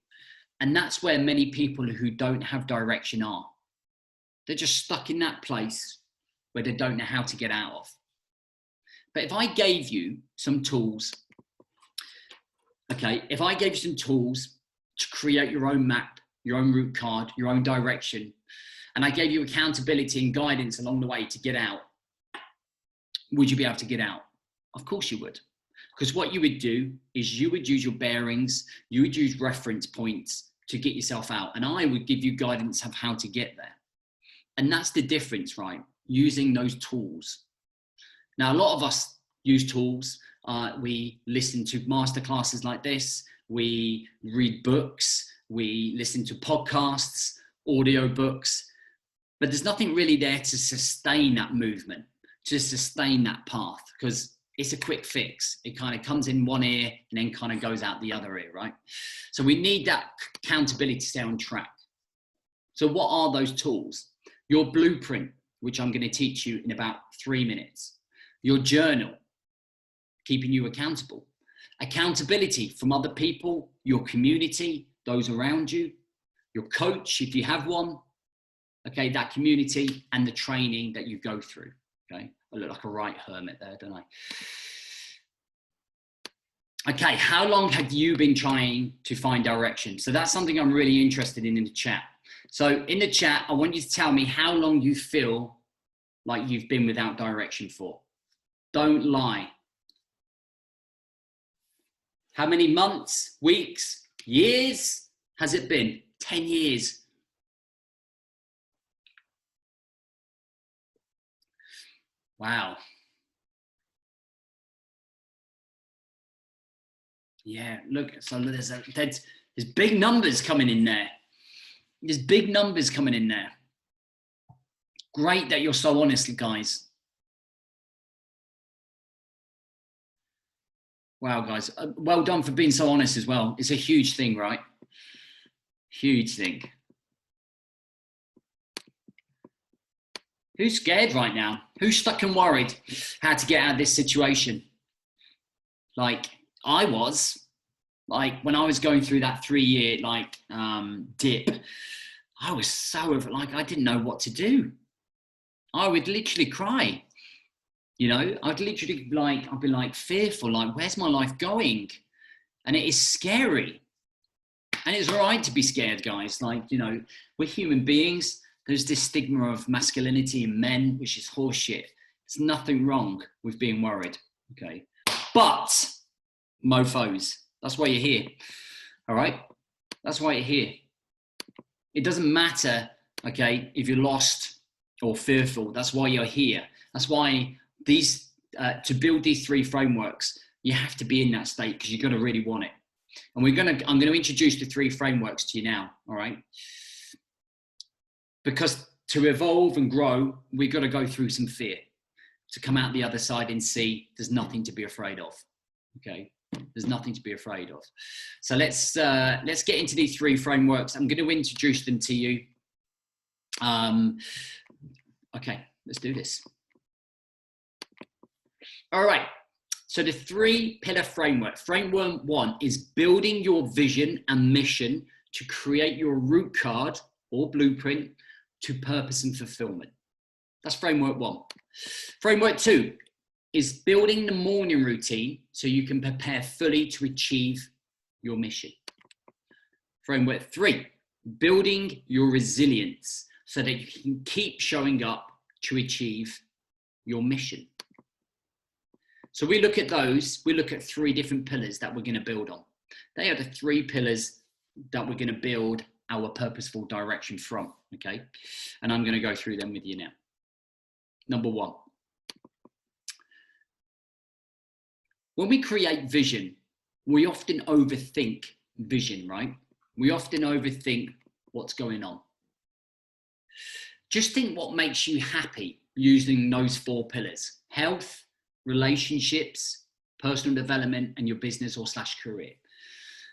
And that's where many people who don't have direction are. They're just stuck in that place where they don't know how to get out of. But if I gave you some tools, okay, if I gave you some tools to create your own map, your own route card, your own direction, and I gave you accountability and guidance along the way to get out, would you be able to get out? Of course you would. Because what you would do is you would use your bearings, you would use reference points to get yourself out. And I would give you guidance of how to get there. And that's the difference, right? Using those tools. Now, a lot of us use tools. We listen to masterclasses like this. We read books. We listen to podcasts, audio books. But there's nothing really there to sustain that movement, to sustain that path, because it's a quick fix. It kind of comes in one ear and then kind of goes out the other ear, right? So we need that accountability to stay on track. So what are those tools? Your blueprint, which I'm going to teach you in about 3 minutes. Your journal, keeping you accountable. Accountability from other people, your community, those around you, your coach, if you have one, okay, that community, and the training that you go through, okay? I look like a right hermit there, don't I? Okay, how long have you been trying to find direction? So that's something I'm really interested in the chat. So in the chat, I want you to tell me how long you feel like you've been without direction for. Don't lie. How many months, weeks, years has it been? 10 years. Wow. Yeah, look, so there's big numbers coming in there. There's big numbers coming in there. Great that you're so honest, guys. Wow, guys. Well done for being so honest as well. It's a huge thing, right? Huge thing. Who's scared right now? Who's stuck and worried how to get out of this situation? Like I was, like when I was going through that 3-year dip, I was so like, I didn't know what to do. I would literally cry. You know, I'd literally I'd be like fearful, like, where's my life going? And it is scary. And it's all right to be scared, guys. Like, you know, we're human beings. There's this stigma of masculinity in men, which is horseshit. There's nothing wrong with being worried, okay? But, mofos, that's why you're here, all right? That's why you're here. It doesn't matter, okay, if you're lost or fearful. That's why you're here. That's why these, to build these 3 frameworks, you have to be in that state because you've got to really want it. And I'm going to introduce the 3 frameworks to you now, all right? Because to evolve and grow, we've got to go through some fear to come out the other side and see there's nothing to be afraid of, okay? There's nothing to be afraid of. So let's get into these 3 frameworks. I'm going to introduce them to you. Okay, let's do this. All right. So the 3-pillar framework. Framework 1 is building your vision and mission to create your route card or blueprint to purpose and fulfillment. That's framework 1. Framework 2 is building the morning routine so you can prepare fully to achieve your mission. Framework 3, building your resilience so that you can keep showing up to achieve your mission. So we look at those, we look at 3 different pillars that we're going to build on. They are the 3 pillars that we're going to build our purposeful direction from, okay? And I'm going to go through them with you now. Number 1. When we create vision, we often overthink vision, right? We often overthink what's going on. Just think what makes you happy using those 4 pillars: health, relationships, personal development, and your business or / career.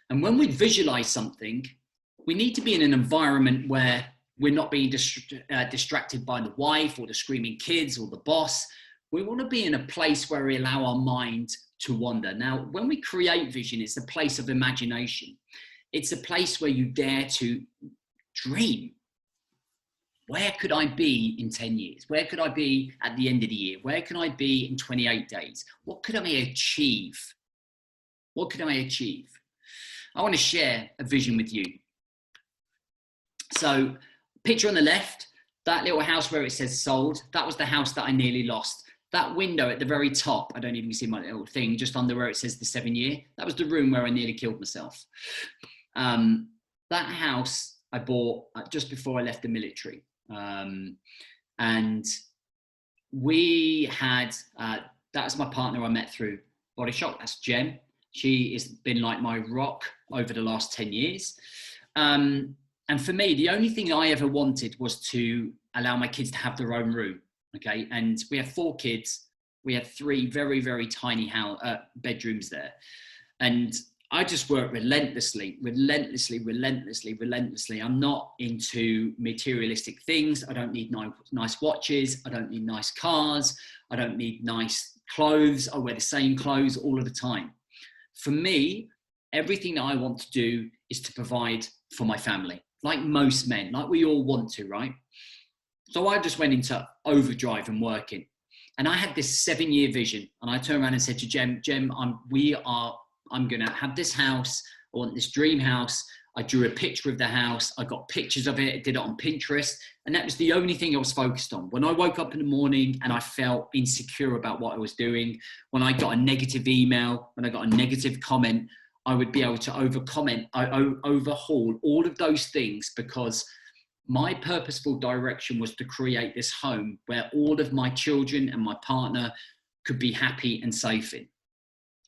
And when we visualize something, we need to be in an environment where we're not being distracted by the wife or the screaming kids or the boss. We want to be in a place where we allow our mind to wander. Now, when we create vision, it's a place of imagination. It's a place where you dare to dream. Where could I be in 10 years? Where could I be at the end of the year? Where can I be in 28 days? What could I achieve? What could I achieve? I want to share a vision with you. So, picture on the left, that little house where it says sold, that was the house that I nearly lost. That window at the very top, I don't even see my little thing, just under where it says the 7 year, that was the room where I nearly killed myself. That house I bought just before I left the military. And we had, that's my partner I met through Body Shop, that's Jen. She has been like my rock over the last 10 years. And for me, the only thing I ever wanted was to allow my kids to have their own room. Okay. And we have 4 kids. We have 3 very, very tiny bedrooms there. And I just work relentlessly. I'm not into materialistic things. I don't need nice watches. I don't need nice cars. I don't need nice clothes. I wear the same clothes all of the time. For me, everything that I want to do is to provide for my family, like most men, like we all want to, right? So I just went into overdrive and working. And I had this 7-year vision. And I turned around and said to Jem, I'm going to have this house. I want this dream house. I drew a picture of the house. I got pictures of it. I did it on Pinterest. And that was the only thing I was focused on. When I woke up in the morning and I felt insecure about what I was doing, when I got a negative email, when I got a negative comment, I would be able to overhaul all of those things, because my purposeful direction was to create this home where all of my children and my partner could be happy and safe in.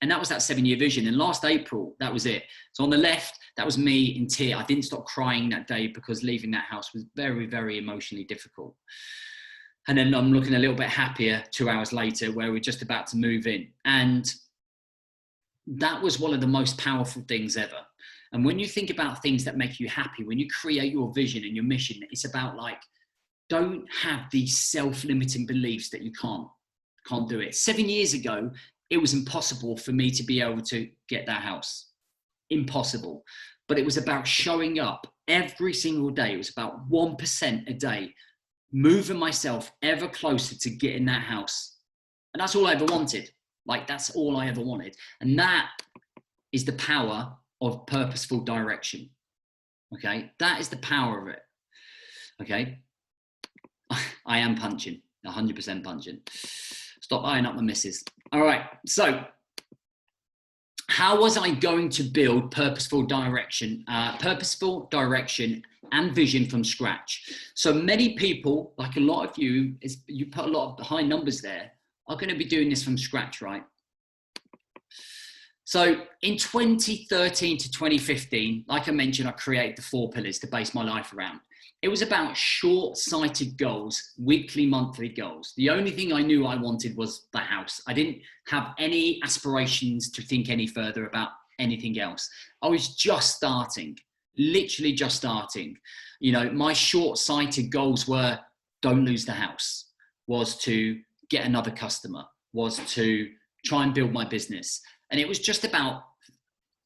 And that was that 7-year vision. And last April, that was it. So on the left, that was me in tears. I didn't stop crying that day because leaving that house was very, very emotionally difficult. And then I'm looking a little bit happier 2 hours later, where we're just about to move in. And that was one of the most powerful things ever. And when you think about things that make you happy, when you create your vision and your mission, it's about like, don't have these self-limiting beliefs that you can't do it. 7 years ago, it was impossible for me to be able to get that house. Impossible. But it was about showing up every single day. It was about 1% a day, moving myself ever closer to getting that house. And that's all I ever wanted. Like, that's all I ever wanted. And that is the power of purposeful direction. Okay. That is the power of it. Okay. I am punching, 100% punching. Stop eyeing up my missus. All right. So how was I going to build purposeful direction and vision from scratch? So many people, like a lot of you, you put a lot of high numbers there, are going to be doing this from scratch, right? So in 2013 to 2015, like I mentioned, I created the 4 pillars to base my life around. It was about short-sighted goals, weekly, monthly goals. The only thing I knew I wanted was the house. I didn't have any aspirations to think any further about anything else. I was just starting, literally just starting. You know, my short-sighted goals were, don't lose the house, was to get another customer, was to try and build my business. And it was just about,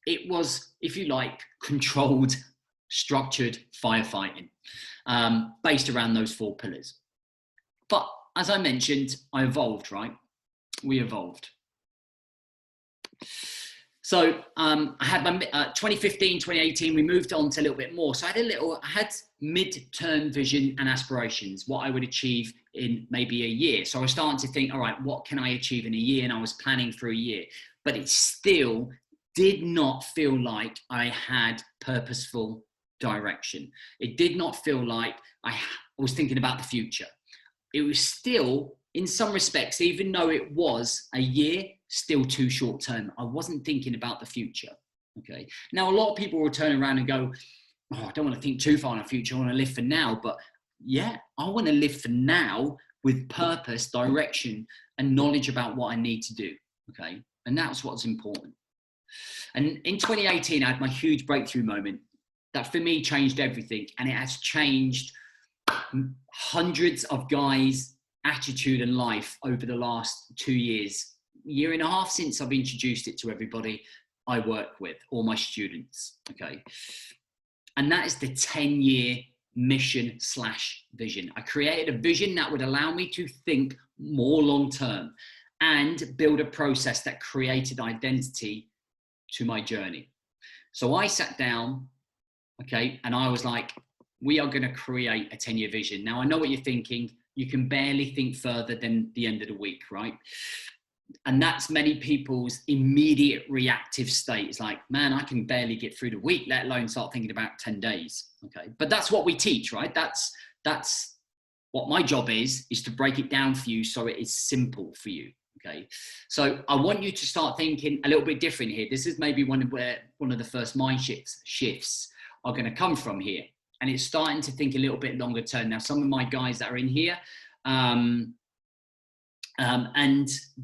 it was, if you like, controlled, structured firefighting, based around those 4 pillars. But as I mentioned, I evolved, right? We evolved. So I had my 2015, 2018, we moved on to a little bit more. So I had mid-term vision and aspirations, what I would achieve in maybe a year. So I was starting to think, all right, what can I achieve in a year? And I was planning for a year, but it still did not feel like I had purposeful direction. It did not feel like I was thinking about the future. It was still, in some respects, even though it was a year, still too short term. I wasn't thinking about the future. Okay. Now, a lot of people will turn around and go, oh, I don't want to think too far in the future. I want to live for now. But yeah, I want to live for now with purpose, direction, and knowledge about what I need to do. Okay. And that's what's important. And in 2018, I had my huge breakthrough moment that for me changed everything. And it has changed hundreds of guys' attitude and life over the last 2 years, year and a half since I've introduced it to everybody I work with, all my students. Okay. And that is the 10-year mission / vision. I created a vision that would allow me to think more long-term and build a process that created identity to my journey. So I sat down, okay, and I was like, we are going to create a 10-year vision. Now, I know what you're thinking. You can barely think further than the end of the week, right? And that's many people's immediate reactive state. It's like, man, I can barely get through the week, let alone start thinking about 10 days. Okay. But that's what we teach, right? That's what my job is to break it down for you so it is simple for you. Okay. So I want you to start thinking a little bit different here. This is maybe one of the first mind shifts are going to come from here. And it's starting to think a little bit longer term. Now, some of my guys that are in here, and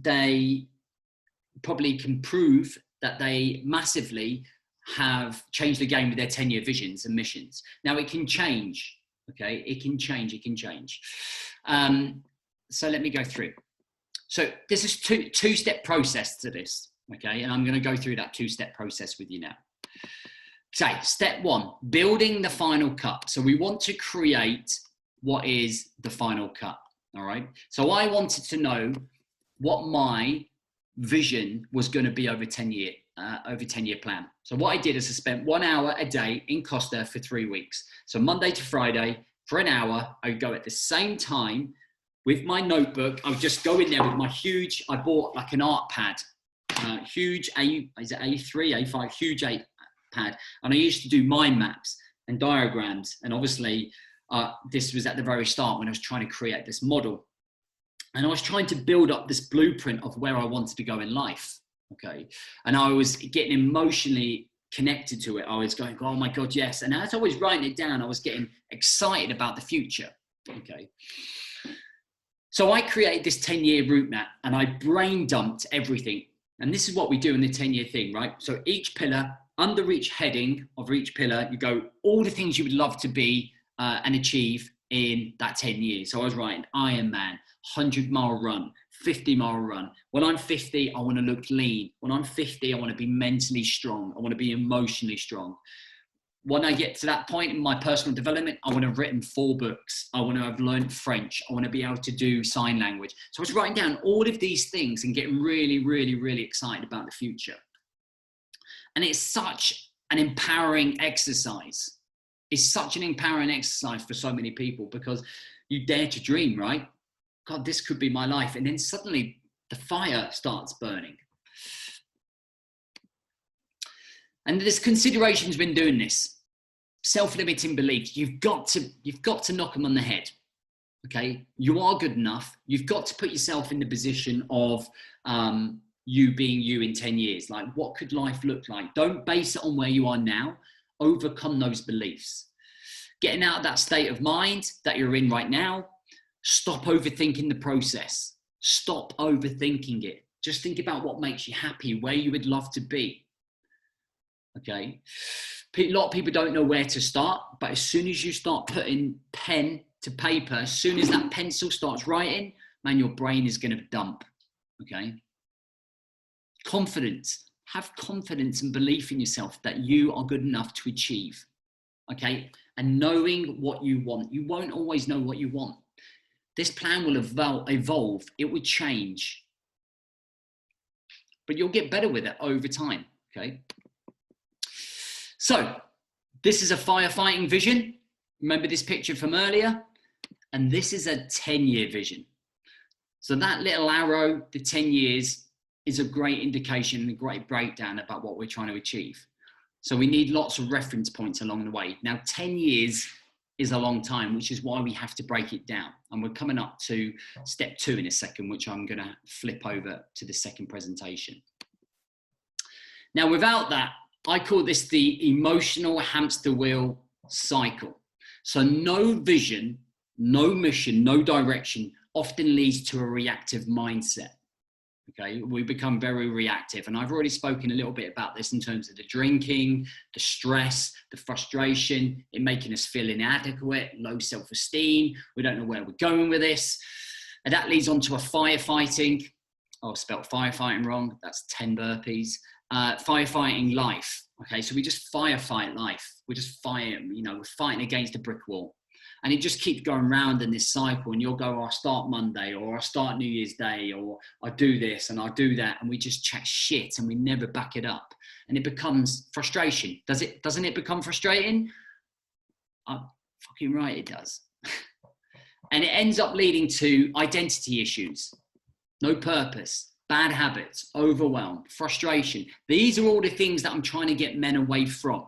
they probably can prove that they massively have changed the game with their 10-year visions and missions. Now, it can change, okay? It can change. So let me go through. So this is two-step process to this, okay? And I'm going to go through that 2-step process with you now. So step 1, building the final cup. So we want to create what is the final cup. All right. So I wanted to know what my vision was going to be over 10-year plan. So what I did is I spent 1 hour a day in Costa for 3 weeks. So Monday to Friday for an hour, I would go at the same time with my notebook. I would just go in there with my I bought like an art pad, huge A3, huge pad. And I used to do mind maps and diagrams. And obviously, this was at the very start when I was trying to create this model. And I was trying to build up this blueprint of where I wanted to go in life. Okay. And I was getting emotionally connected to it. I was going, oh my God, yes. And as I was writing it down, I was getting excited about the future. Okay. So I created this 10-year route map and I brain dumped everything. And this is what we do in the 10-year thing, right? So each pillar, under each heading of each pillar, you go all the things you would love to be and achieve in that 10 years. So I was writing Ironman, 100-mile run, 50-mile run. When I'm 50, I want to look lean. When I'm 50, I want to be mentally strong. I want to be emotionally strong. When I get to that point in my personal development, I want to have written 4 books. I want to have learned French. I want to be able to do sign language. So I was writing down all of these things and getting really, really, really excited about the future. And it's such an empowering exercise. It's such an empowering exercise for so many people because you dare to dream, right? God, this could be my life. And then suddenly the fire starts burning. And there's considerations when doing this. Self-limiting beliefs. You've got to knock them on the head. Okay. You are good enough. You've got to put yourself in the position of, you being you in 10 years. Like, what could life look like? Don't base it on where you are now. Overcome those beliefs. Getting out of that state of mind that you're in right now. Stop overthinking the process. Stop overthinking it. Just think about what makes you happy, where you would love to be. Okay. A lot of people don't know where to start, but as soon as you start putting pen to paper, as soon as that pencil starts writing, man, your brain is going to dump. Okay. Confidence. Have confidence and belief in yourself that you are good enough to achieve. Okay. And knowing what you want. You won't always know what you want. This plan will evolve. It will change. But you'll get better with it over time. Okay. So this is a firefighting vision. Remember this picture from earlier? And this is a 10-year vision. So that little arrow, the 10 years, is a great indication and a great breakdown about what we're trying to achieve. So we need lots of reference points along the way. Now, 10 years is a long time, which is why we have to break it down. And we're coming up to step 2 in a second, which I'm going to flip over to the second presentation. Now, without that, I call this the emotional hamster wheel cycle. So no vision, no mission, no direction often leads to a reactive mindset. Okay, we become very reactive. And I've already spoken a little bit about this in terms of the drinking, the stress, the frustration, it making us feel inadequate, low self-esteem. We don't know where we're going with this. And that leads on to a firefighting. Oh, I spelled firefighting wrong. That's 10 burpees. Firefighting life. Okay, so we just firefight life. We're just fighting, we're fighting against a brick wall. And it just keeps going round in this cycle. And you'll go, oh, I'll start Monday, or I'll start New Year's Day, or I'll do this and I'll do that. And we just chat shit and we never back it up. And it becomes frustration. Doesn't it become frustrating? Fucking right, it does. And it ends up leading to identity issues, no purpose, bad habits, overwhelm, frustration. These are all the things that I'm trying to get men away from.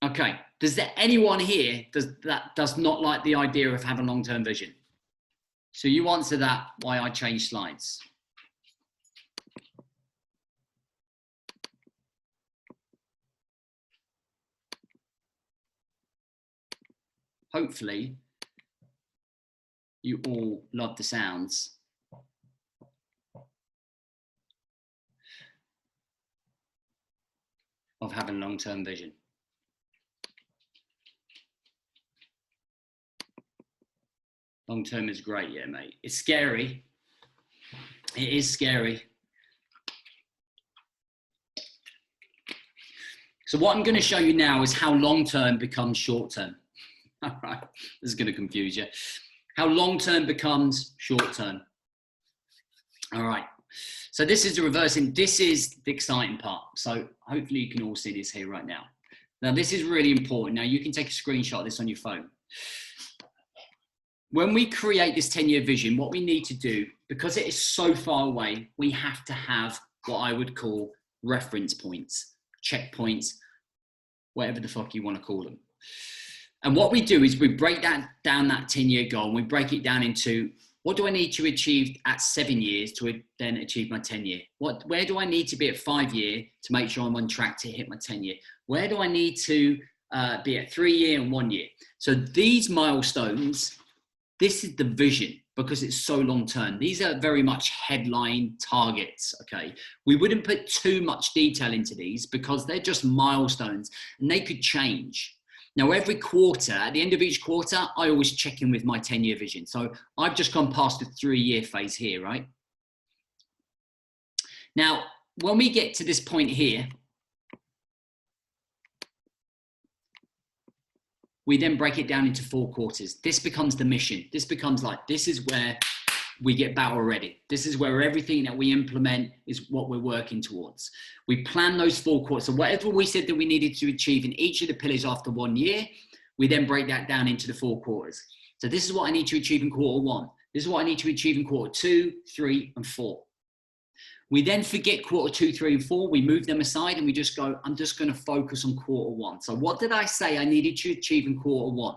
Okay, does there anyone here that does not like the idea of having long-term vision? So you answer that, why I changed slides. Hopefully, you all love the sounds of having long-term vision. Long-term is great, yeah, mate. It's scary. It is scary. So what I'm going to show you now is how long-term becomes short-term. All right, this is going to confuse you. How long-term becomes short-term. All right. So this is the reversing. This is the exciting part. So hopefully you can all see this here right now. Now, this is really important. Now, you can take a screenshot of this on your phone. When we create this 10-year vision, what we need to do, because it is so far away, we have to have what I would call reference points, checkpoints, whatever the fuck you want to call them. And what we do is we break down that 10-year goal, and we break it down into, what do I need to achieve at 7 years to then achieve my 10-year? Where do I need to be at 5 year to make sure I'm on track to hit my 10-year? Where do I need to be at 3 year and 1 year? So these milestones, this is the vision, because it's so long term. These are very much headline targets, okay? We wouldn't put too much detail into these because they're just milestones and they could change. Now, every quarter, at the end of each quarter, I always check in with my 10-year vision. So I've just gone past the 3-year phase here, right? Now, when we get to this point here, we then break it down into 4 quarters. This becomes the mission. This becomes like, this is where we get battle ready. This is where everything that we implement is what we're working towards. We plan those 4 quarters. So whatever we said that we needed to achieve in each of the pillars after 1 year, we then break that down into the 4 quarters. So this is what I need to achieve in quarter 1. This is what I need to achieve in quarter 2, 3, and 4. We then forget quarter 2, 3, and 4. We move them aside and we just go, I'm just going to focus on quarter 1. So what did I say I needed to achieve in quarter 1?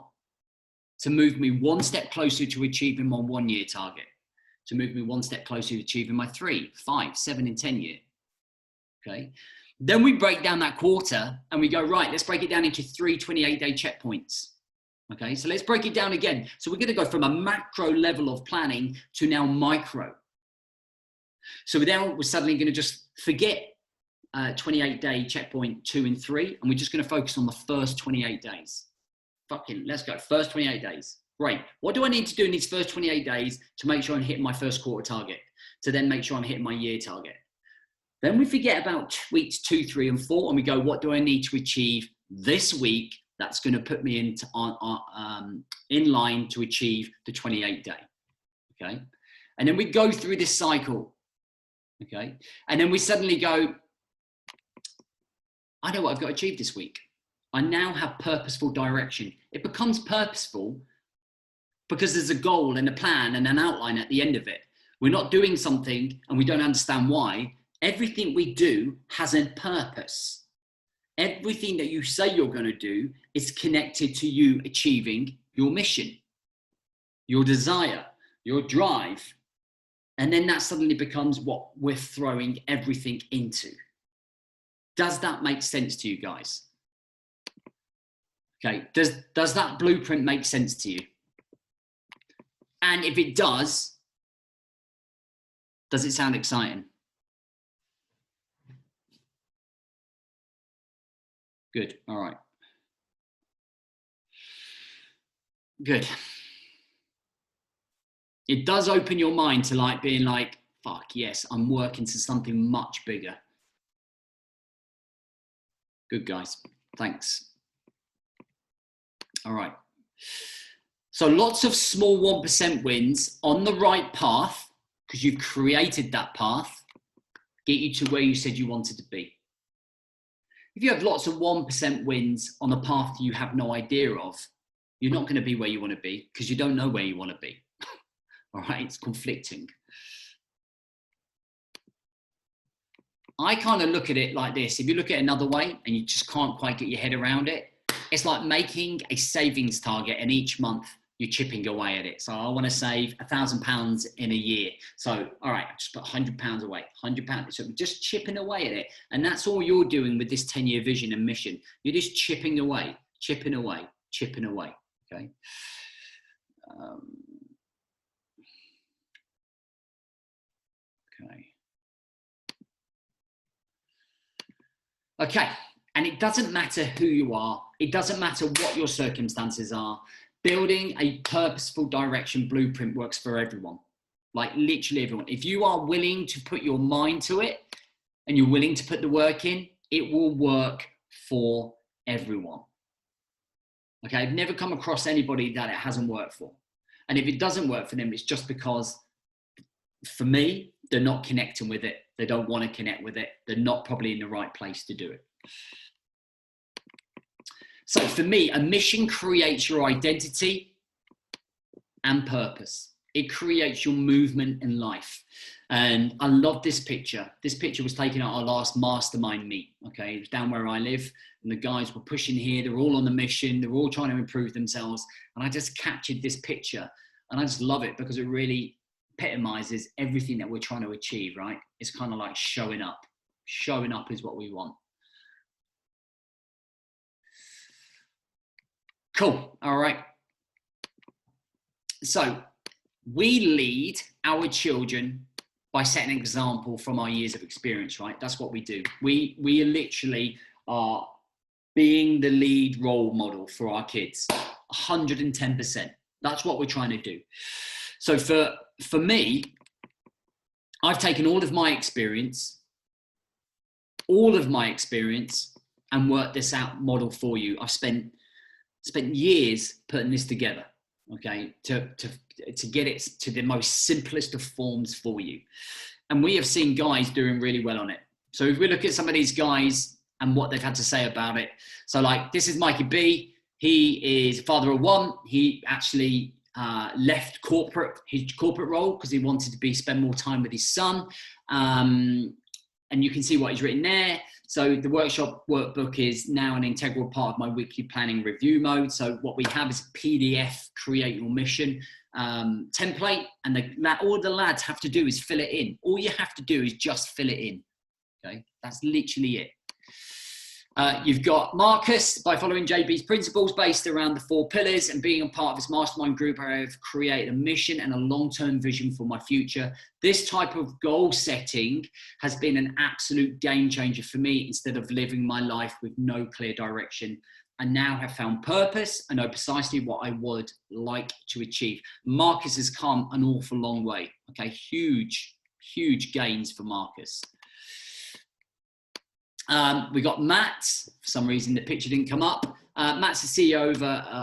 To move me 1 step closer to achieving my 1 year target. To move me 1 step closer to achieving my 3, 5, 7, and 10 year. Okay. Then we break down that quarter and we go, right, let's break it down into 3 28-day checkpoints. Okay, so let's break it down again. So we're going to go from a macro level of planning to now micro. So now we're suddenly going to just forget 28-day checkpoint 2 and 3, and we're just going to focus on the first 28 days. Fucking, let's go. First 28 days. Great. What do I need to do in these first 28 days to make sure I'm hitting my first quarter target? To then make sure I'm hitting my year target. Then we forget about weeks 2, 3, and 4, and we go, what do I need to achieve this week that's going to put me into in line to achieve the 28-day? Okay. And then we go through this cycle. Okay. And then we suddenly go, I know what I've got to achieve this week. I now have purposeful direction. It becomes purposeful because there's a goal and a plan and an outline at the end of it. We're not doing something and we don't understand why. Everything we do has a purpose. Everything that you say you're going to do is connected to you achieving your mission, your desire, your drive. And then that suddenly becomes what we're throwing everything into. Does that make sense to you guys? Okay, does that blueprint make sense to you? And if it does it sound exciting? Good, all right. Good. It does open your mind to like being like, fuck yes, I'm working to something much bigger. Good guys, thanks. All right. So lots of small 1% wins on the right path, because you've created that path, get you to where you said you wanted to be. If you have lots of 1% wins on a path you have no idea of, you're not going to be where you want to be because you don't know where you want to be. All right, it's conflicting. I kind of look at it like this. If you look at it another way and you just can't quite get your head around it, it's like making a savings target, and each month you're chipping away at it. So I want to save £1,000 in a year. So, all right, just put £100 away, £100. So we're just chipping away at it. And that's all you're doing with this 10-year vision and mission. You're just chipping away, chipping away, chipping away. Okay. Okay. And it doesn't matter who you are. It doesn't matter what your circumstances are. Building a purposeful direction blueprint works for everyone. Like literally everyone. If you are willing to put your mind to it and you're willing to put the work in, it will work for everyone. Okay, I've never come across anybody that it hasn't worked for. And if it doesn't work for them, it's just because, for me, they're not connecting with it. They don't want to connect with it. They're not probably in the right place to do it. So for me, a mission creates your identity and purpose. It creates your movement in life. And I love this picture. This picture was taken at our last mastermind meet. Okay, it was down where I live, and the guys were pushing here. They're all on the mission. They're all trying to improve themselves. And I just captured this picture, and I just love it because it really epitomizes everything that we're trying to achieve, right? It's kind of like showing up. Showing up is what we want. Cool. All right. So we lead our children by setting an example from our years of experience, right? That's what we do. We literally are being the lead role model for our kids, 110%. That's what we're trying to do. So for me, I've taken all of my experience and worked this out model for you. I've spent years putting this together, okay, to get it to the most simplest of forms for you. And we have seen guys doing really well on it. So if we look at some of these guys and what they've had to say about it. So like, this is Mikey B. He is father of one. He actually left his corporate role because he wanted to spend more time with his son. And you can see what he's written there. So the workshop workbook is now an integral part of my weekly planning review mode. So what we have is a PDF, create your mission template, and all the lads have to do is fill it in. All you have to do is just fill it in. Okay, that's literally it. You've got Marcus. By following JB's principles based around the 4 pillars and being a part of his mastermind group, I have created a mission and a long-term vision for my future. This type of goal setting has been an absolute game changer for me. Instead of living my life with no clear direction, I now have found purpose and know precisely what I would like to achieve. Marcus has come an awful long way. Okay, huge gains for Marcus. We got Matt. For some reason, the picture didn't come up. Matt's the CEO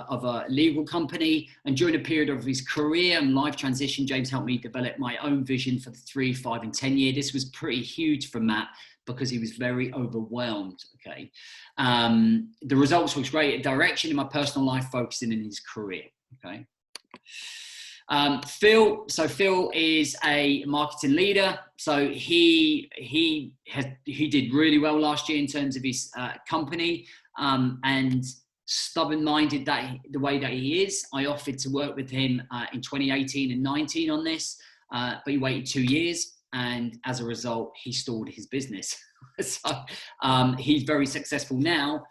of a legal company, and during a period of his career and life transition, James helped me develop my own vision for the 3, 5, and 10 year. This was pretty huge for Matt because he was very overwhelmed. Okay, the results was great direction in my personal life, focusing in his career. Okay. Phil is a marketing leader. So he did really well last year in terms of his company, and stubborn-minded the way that he is. I offered to work with him in 2018 and 19 on this, but he waited 2 years, and as a result, he stalled his business. So he's very successful now,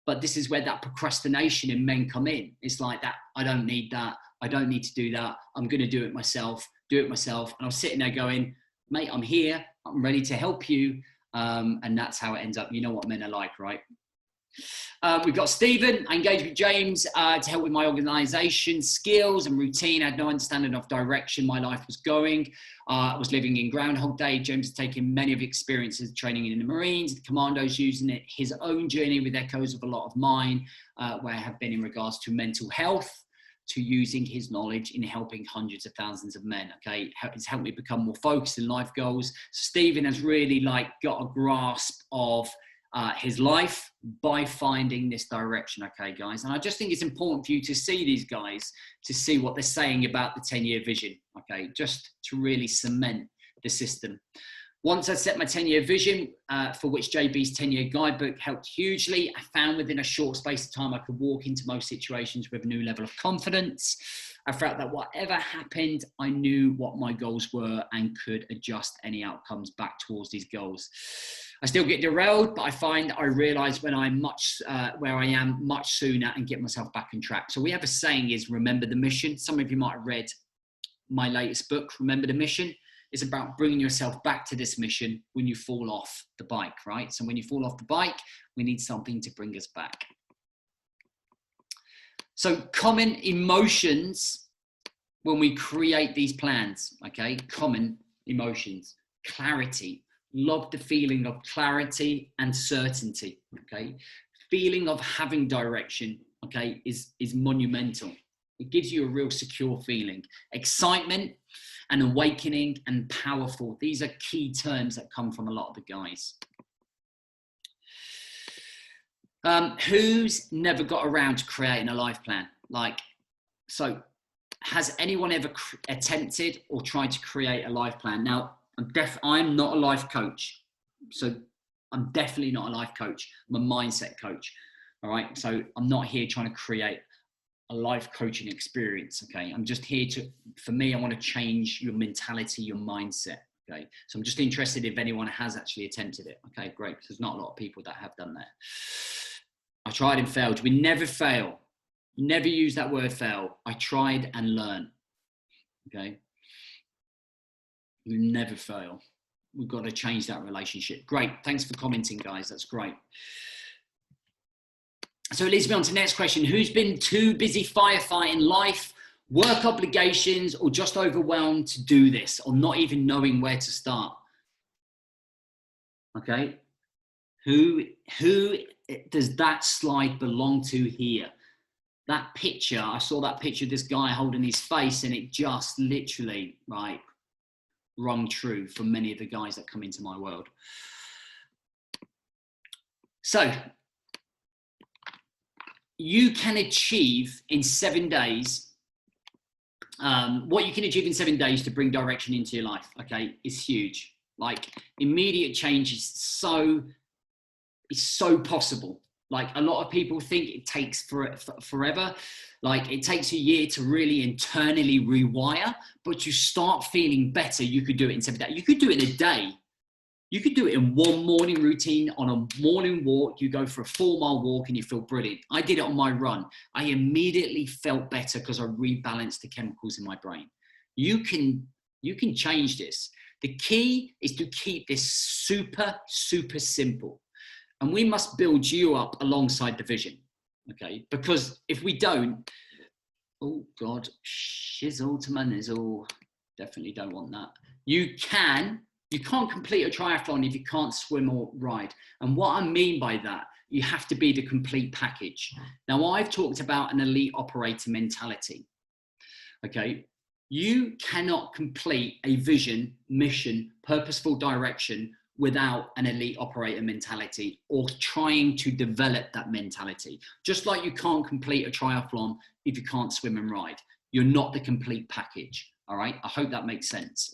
but this is where that procrastination in men come in. It's like that. I don't need that. I don't need to do that. I'm going to do it myself. And I was sitting there going, mate, I'm here. I'm ready to help you. And that's how it ends up. You know what men are like, right? We've got Stephen. I engaged with James to help with my organization skills and routine. I had no understanding of direction my life was going. I was living in Groundhog Day. James has taken many of the experiences training in the Marines, the Commandos, using it his own journey with echoes of a lot of mine, where I have been in regards to mental health, to using his knowledge in helping hundreds of thousands of men. Okay, it's helped me become more focused in life goals. Stephen has really got a grasp of his life by finding this direction. Okay, guys, and I just think it's important for you to see these guys, to see what they're saying about the 10-year vision. Okay, just to really cement the system. Once I set my 10-year vision, for which JB's 10-year guidebook helped hugely, I found within a short space of time I could walk into most situations with a new level of confidence. I felt that whatever happened, I knew what my goals were and could adjust any outcomes back towards these goals. I still get derailed, but I find I realize when I'm where I am much sooner and get myself back on track. So we have a saying is, remember the mission. Some of you might have read my latest book, Remember the Mission. It's about bringing yourself back to this mission when you fall off the bike, right? So when you fall off the bike, we need something to bring us back. So common emotions when we create these plans, okay? Common emotions, clarity. Love the feeling of clarity and certainty, okay? Feeling of having direction, okay, is monumental. It gives you a real secure feeling. Excitement and awakening and powerful. These are key terms that come from a lot of the guys. Who's never got around to creating a life plan? So has anyone ever attempted or tried to create a life plan? Now, I'm not a life coach. So I'm definitely not a life coach. I'm a mindset coach. All right. So I'm not here trying to create a life coaching experience. Okay. I'm just here for me, I want to change your mentality, your mindset. Okay. So I'm just interested if anyone has actually attempted it. Okay, great. Because there's not a lot of people that have done that. I tried and failed. We never fail. Never use that word fail. I tried and learned. Okay. We never fail. We've got to change that relationship. Great. Thanks for commenting, guys. That's great. So it leads me on to the next question. Who's been too busy firefighting life, work obligations, or just overwhelmed to do this, or not even knowing where to start? Okay. Who does that slide belong to here? That picture, I saw that picture of this guy holding his face, and it just literally, right, rung true for many of the guys that come into my world. So you can achieve in 7 days, what you can achieve in 7 days to bring direction into your life, okay, is huge. Like immediate change is so possible. Like a lot of people think it takes forever. Like it takes a year to really internally rewire, but you start feeling better. You could do it in 7 days. You could do it in a day. You could do it in one morning routine. On a morning walk, you go for a 4-mile walk and you feel brilliant. I did it on my run. I immediately felt better because I rebalanced the chemicals in my brain. You can change this. The key is to keep this super, super simple. And we must build you up alongside the vision, okay? Because if we don't, oh God, shizzle to my nizzle. Definitely don't want that. You can't complete a triathlon if you can't swim or ride. And what I mean by that, you have to be the complete package. Now, I've talked about an elite operator mentality, okay? You cannot complete a vision, mission, purposeful direction without an elite operator mentality or trying to develop that mentality. Just like you can't complete a triathlon if you can't swim and ride. You're not the complete package, all right? I hope that makes sense.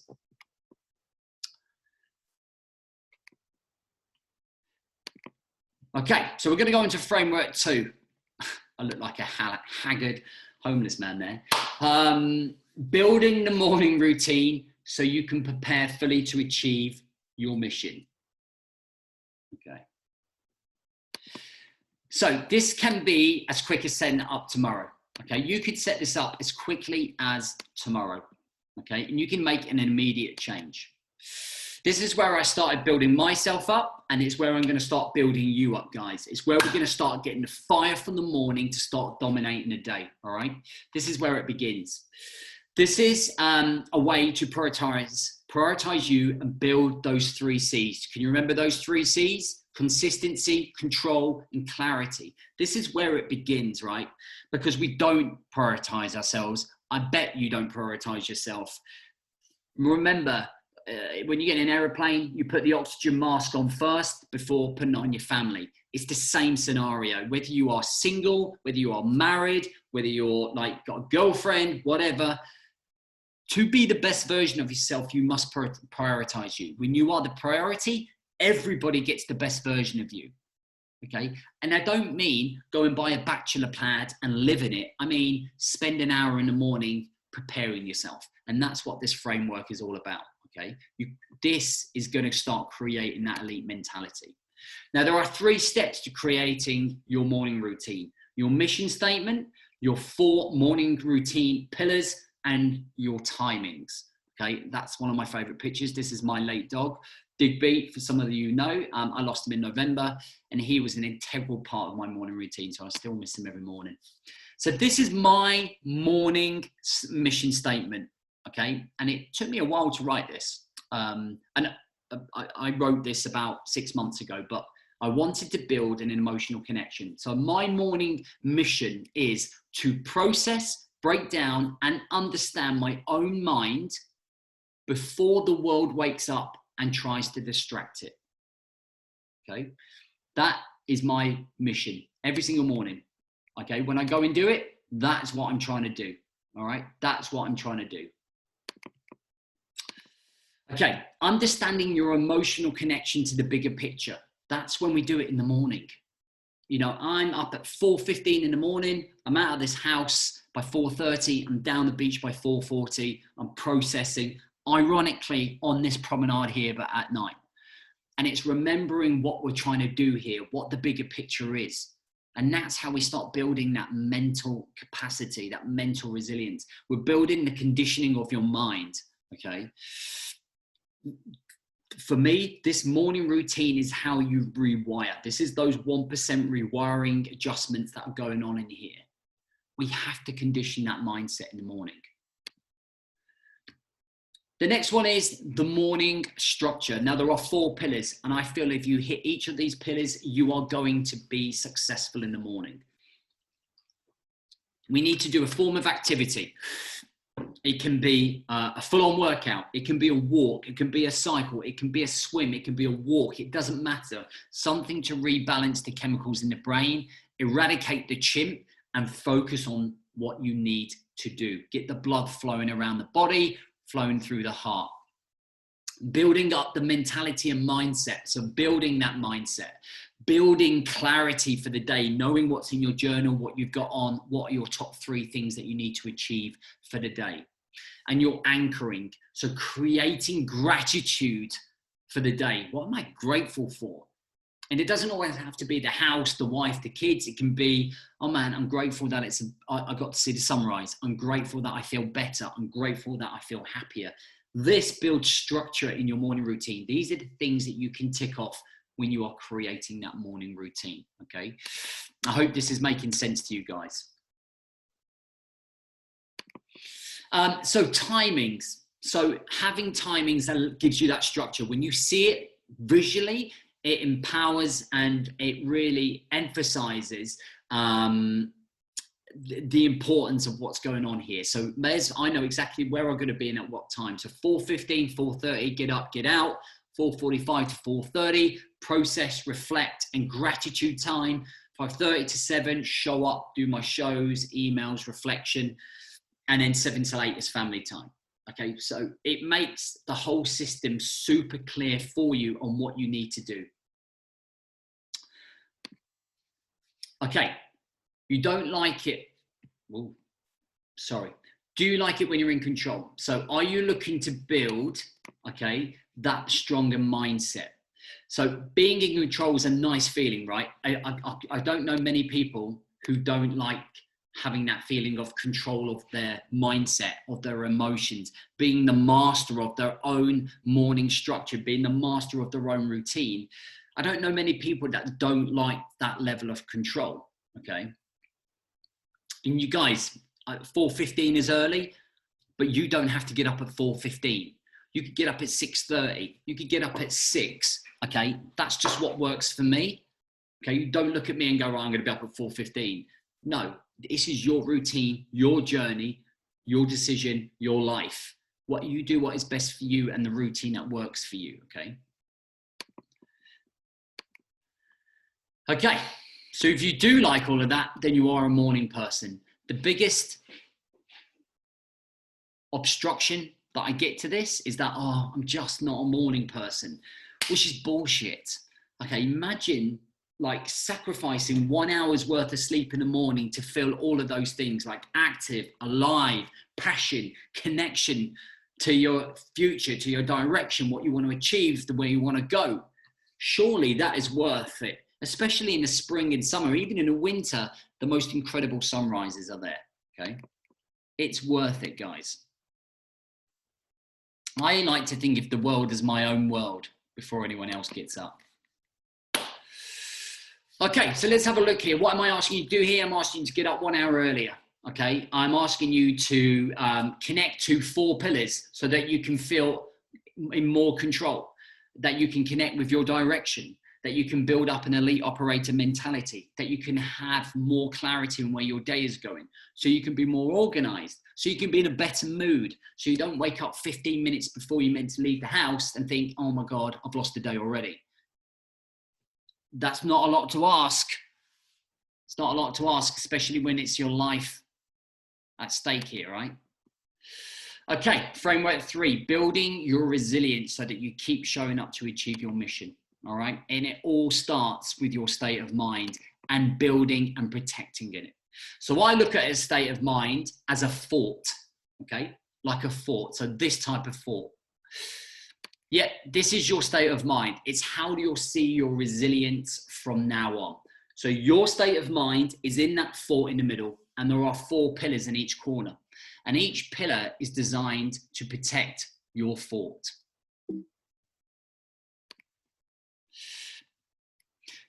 Okay, so we're gonna go into framework 2. I look like a haggard homeless man there. Building the morning routine so you can prepare fully to achieve your mission. Okay. So this can be as quick as setting it up tomorrow. Okay, you could set this up as quickly as tomorrow. Okay, and you can make an immediate change. This is where I started building myself up, and it's where I'm going to start building you up, guys. It's where we're going to start getting the fire from the morning to start dominating the day. All right, this is where it begins. This is a way to prioritize you and build those 3 C's. Can you remember those 3 C's? Consistency, control, and clarity. This is where it begins, right? Because we don't prioritize ourselves. I bet you don't prioritize yourself. Remember, when you get in an aeroplane, you put the oxygen mask on first before putting it on your family. It's the same scenario, whether you are single, whether you are married, whether you're like got a girlfriend, whatever. To be the best version of yourself, you must prioritize you. When you are the priority, everybody gets the best version of you, okay? And I don't mean go and buy a bachelor pad and live in it. I mean, spend an hour in the morning preparing yourself. And that's what this framework is all about, okay? This is going to start creating that elite mentality. Now, there are 3 steps to creating your morning routine: your mission statement, your 4 morning routine pillars, and your timings, okay? That's one of my favorite pictures. This is my late dog, Digby, for some of you know. I lost him in November, and he was an integral part of my morning routine, so I still miss him every morning. So this is my morning mission statement, okay? And it took me a while to write this. And I wrote this about 6 months ago, but I wanted to build an emotional connection. So my morning mission is to process, break down, and understand my own mind before the world wakes up and tries to distract it. Okay, that is my mission every single morning. Okay, when I go and do it, that's what I'm trying to do. All right, that's what I'm trying to do. Okay, understanding your emotional connection to the bigger picture. That's when we do it in the morning. You know, I'm up at 4:15 in the morning. I'm out of this house by 4:30. I'm down the beach by 4:40. I'm processing, ironically, on this promenade here, but at night. And it's remembering what we're trying to do here, what the bigger picture is. And that's how we start building that mental capacity, that mental resilience. We're building the conditioning of your mind, okay? For me, this morning routine is how you rewire. This is those 1% rewiring adjustments that are going on in here. We have to condition that mindset in the morning. The next one is the morning structure. Now, there are 4 pillars, and I feel if you hit each of these pillars, you are going to be successful in the morning. We need to do a form of activity. It can be a full-on workout. It can be a walk. It can be a cycle. It can be a swim. It can be a walk. It doesn't matter. Something to rebalance the chemicals in the brain, eradicate the chimp, and focus on what you need to do. Get the blood flowing around the body, flowing through the heart. Building up the mentality and mindset. So building that mindset. Building clarity for the day, knowing what's in your journal, what you've got on, what are your top 3 things that you need to achieve for the day. And you're anchoring. So creating gratitude for the day? What am I grateful for? And it doesn't always have to be the house, the wife, the kids. It can be, oh man, I'm grateful that I got to see the sunrise. I'm grateful that I feel better. I'm grateful that I feel happier. This builds structure in your morning routine. These are the things that you can tick off when you are creating that morning routine, okay? I hope this is making sense to you guys. So timings. So having timings that gives you that structure. When you see it visually, it empowers and it really emphasizes the importance of what's going on here. So I know exactly where I'm going to be and at what time. So 4:15, 4:30, get up, get out. 4:45 to 4:30, process, reflect, and gratitude time. 5:30 to 7, show up, do my shows, emails, reflection. And then 7 till 8 is family time. Okay, so it makes the whole system super clear for you on what you need to do. Okay, you don't like it. Well, sorry. Do you like it when you're in control? So are you looking to build, okay, that stronger mindset? So being in control is a nice feeling, right? I don't know many people who don't like having that feeling of control of their mindset, of their emotions, being the master of their own morning structure, being the master of their own routine. I don't know many people that don't like that level of control, okay? And you guys, 4:15 is early, but you don't have to get up at 4:15. You could get up at 6:30. You could get up at 6, okay? That's just what works for me, okay? You don't look at me and go, right, I'm gonna be up at 4:15. No, this is your routine, your journey, your decision, your life. What you do, what is best for you and the routine that works for you, okay? Okay, so if you do like all of that, then you are a morning person. The biggest obstruction that I get to this is that, oh, I'm just not a morning person, which is bullshit. Okay, imagine like sacrificing 1 hour's worth of sleep in the morning to feel all of those things like active, alive, passion, connection to your future, to your direction, what you want to achieve, the way you want to go. Surely that is worth it, especially in the spring and summer. Even in the winter, the most incredible sunrises are there, okay? It's worth it, guys. I like to think of the world as my own world before anyone else gets up. Okay, so let's have a look here. What am I asking you to do here? I'm asking you to get up 1 hour earlier, okay? I'm asking you to connect to 4 pillars so that you can feel in more control, that you can connect with your direction, that you can build up an elite operator mentality, that you can have more clarity in where your day is going, so you can be more organized, so you can be in a better mood, so you don't wake up 15 minutes before you're meant to leave the house and think, oh my God, I've lost the day already. That's not a lot to ask. It's not a lot to ask, especially when it's your life at stake here, right? Okay, framework 3, building your resilience so that you keep showing up to achieve your mission, all right? And it all starts with your state of mind and building and protecting it. So I look at a state of mind as a fort, okay? Like a fort, so this type of fort. Yeah, this is your state of mind. It's how you'll see your resilience from now on. So your state of mind is in that fort in the middle, and there are 4 pillars in each corner. And each pillar is designed to protect your fort.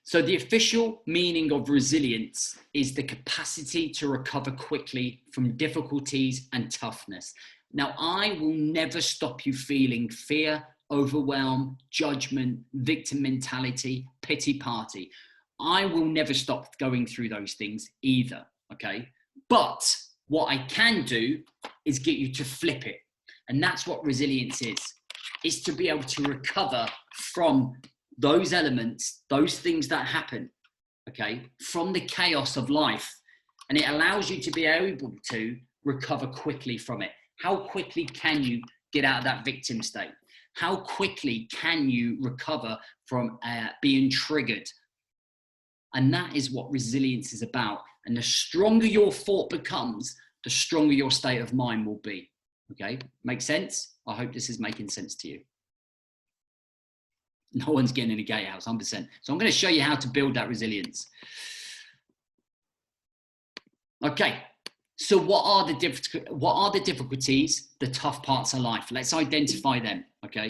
So the official meaning of resilience is the capacity to recover quickly from difficulties and toughness. Now, I will never stop you feeling fear, overwhelm, judgment, victim mentality, pity party. I will never stop going through those things either, okay? But what I can do is get you to flip it. And that's what resilience is to be able to recover from those elements, those things that happen, okay, from the chaos of life. And it allows you to be able to recover quickly from it. How quickly can you get out of that victim state? How quickly can you recover from being triggered? And that is what resilience is about. And the stronger your fort becomes, the stronger your state of mind will be. Okay, make sense? I hope this is making sense to you. No one's getting in a gatehouse, 100%. So I'm going to show you how to build that resilience. Okay. So what are the difficulties, the tough parts of life? Let's identify them. Okay.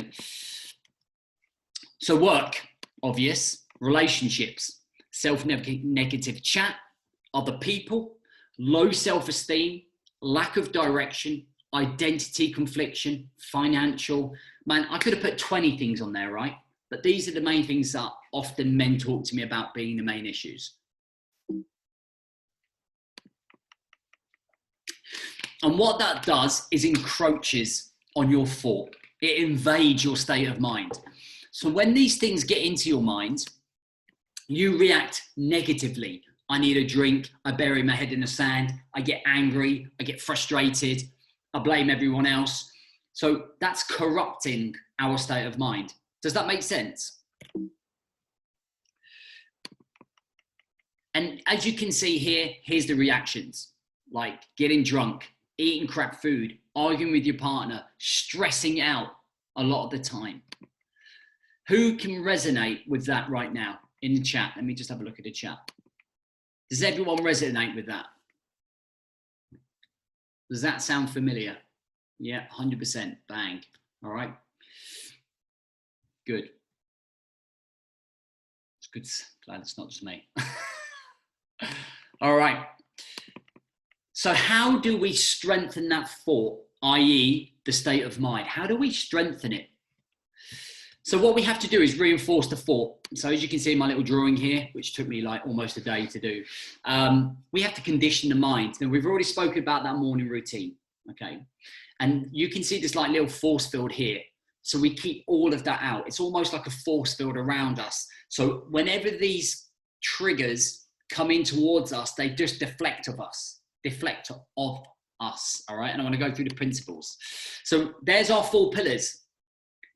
So work, obvious, relationships, self-negative chat, other people, low self-esteem, lack of direction, identity confliction, financial. Man, I could have put 20 things on there, right? But these are the main things that often men talk to me about being the main issues. And what that does is encroaches on your thought. It invades your state of mind. So when these things get into your mind, you react negatively. I need a drink. I bury my head in the sand. I get angry. I get frustrated. I blame everyone else. So that's corrupting our state of mind. Does that make sense? And as you can see here, here's the reactions. Like getting drunk, eating crap food, arguing with your partner, stressing out a lot of the time. Who can resonate with that right now in the chat? Let me just have a look at the chat. Does everyone resonate with that? Does that sound familiar? Yeah, 100%. Bang. All right. Good. It's good. Glad it's not just me. All right. So how do we strengthen that thought, i.e. the state of mind? How do we strengthen it? So what we have to do is reinforce the thought. So as you can see in my little drawing here, which took me like almost a day to do, we have to condition the mind. Now we've already spoken about that morning routine, okay? And you can see this like little force field here. So we keep all of that out. It's almost like a force field around us. So whenever these triggers come in towards us, they just deflect of us, all right? And I want to go through the principles. So there's our 4 pillars.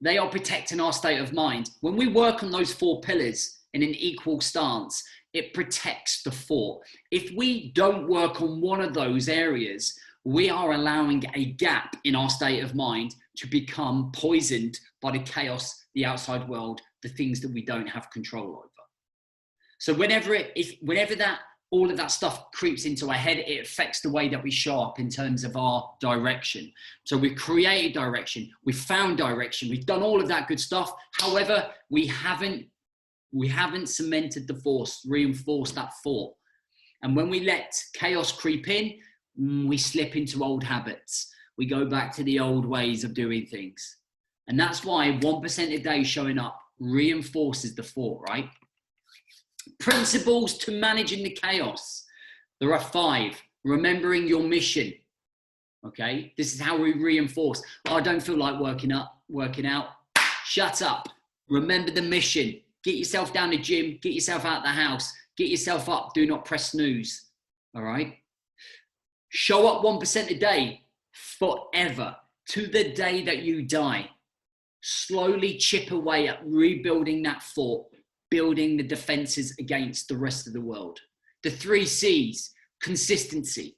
They are protecting our state of mind. When we work on those 4 pillars in an equal stance, it protects the thought. If we don't work on one of those areas, we are allowing a gap in our state of mind to become poisoned by the chaos, the outside world, the things that we don't have control over. So whenever all of that stuff creeps into our head, it affects the way that we show up in terms of our direction. So we've created direction, we've found direction, we've done all of that good stuff. However, we haven't cemented the force, reinforced that thought. And when we let chaos creep in, we slip into old habits. We go back to the old ways of doing things. And that's why 1% a day showing up reinforces the thought, right? Principles to managing the chaos. There are 5. Remembering your mission. Okay, this is how we reinforce. Oh, I don't feel like working out. Shut up. Remember the mission. Get yourself down the gym. Get yourself out of the house. Get yourself up. Do not press snooze. All right. Show up 1% a day forever to the day that you die. Slowly chip away at rebuilding that thought, building the defenses against the rest of the world. The 3 C's: consistency,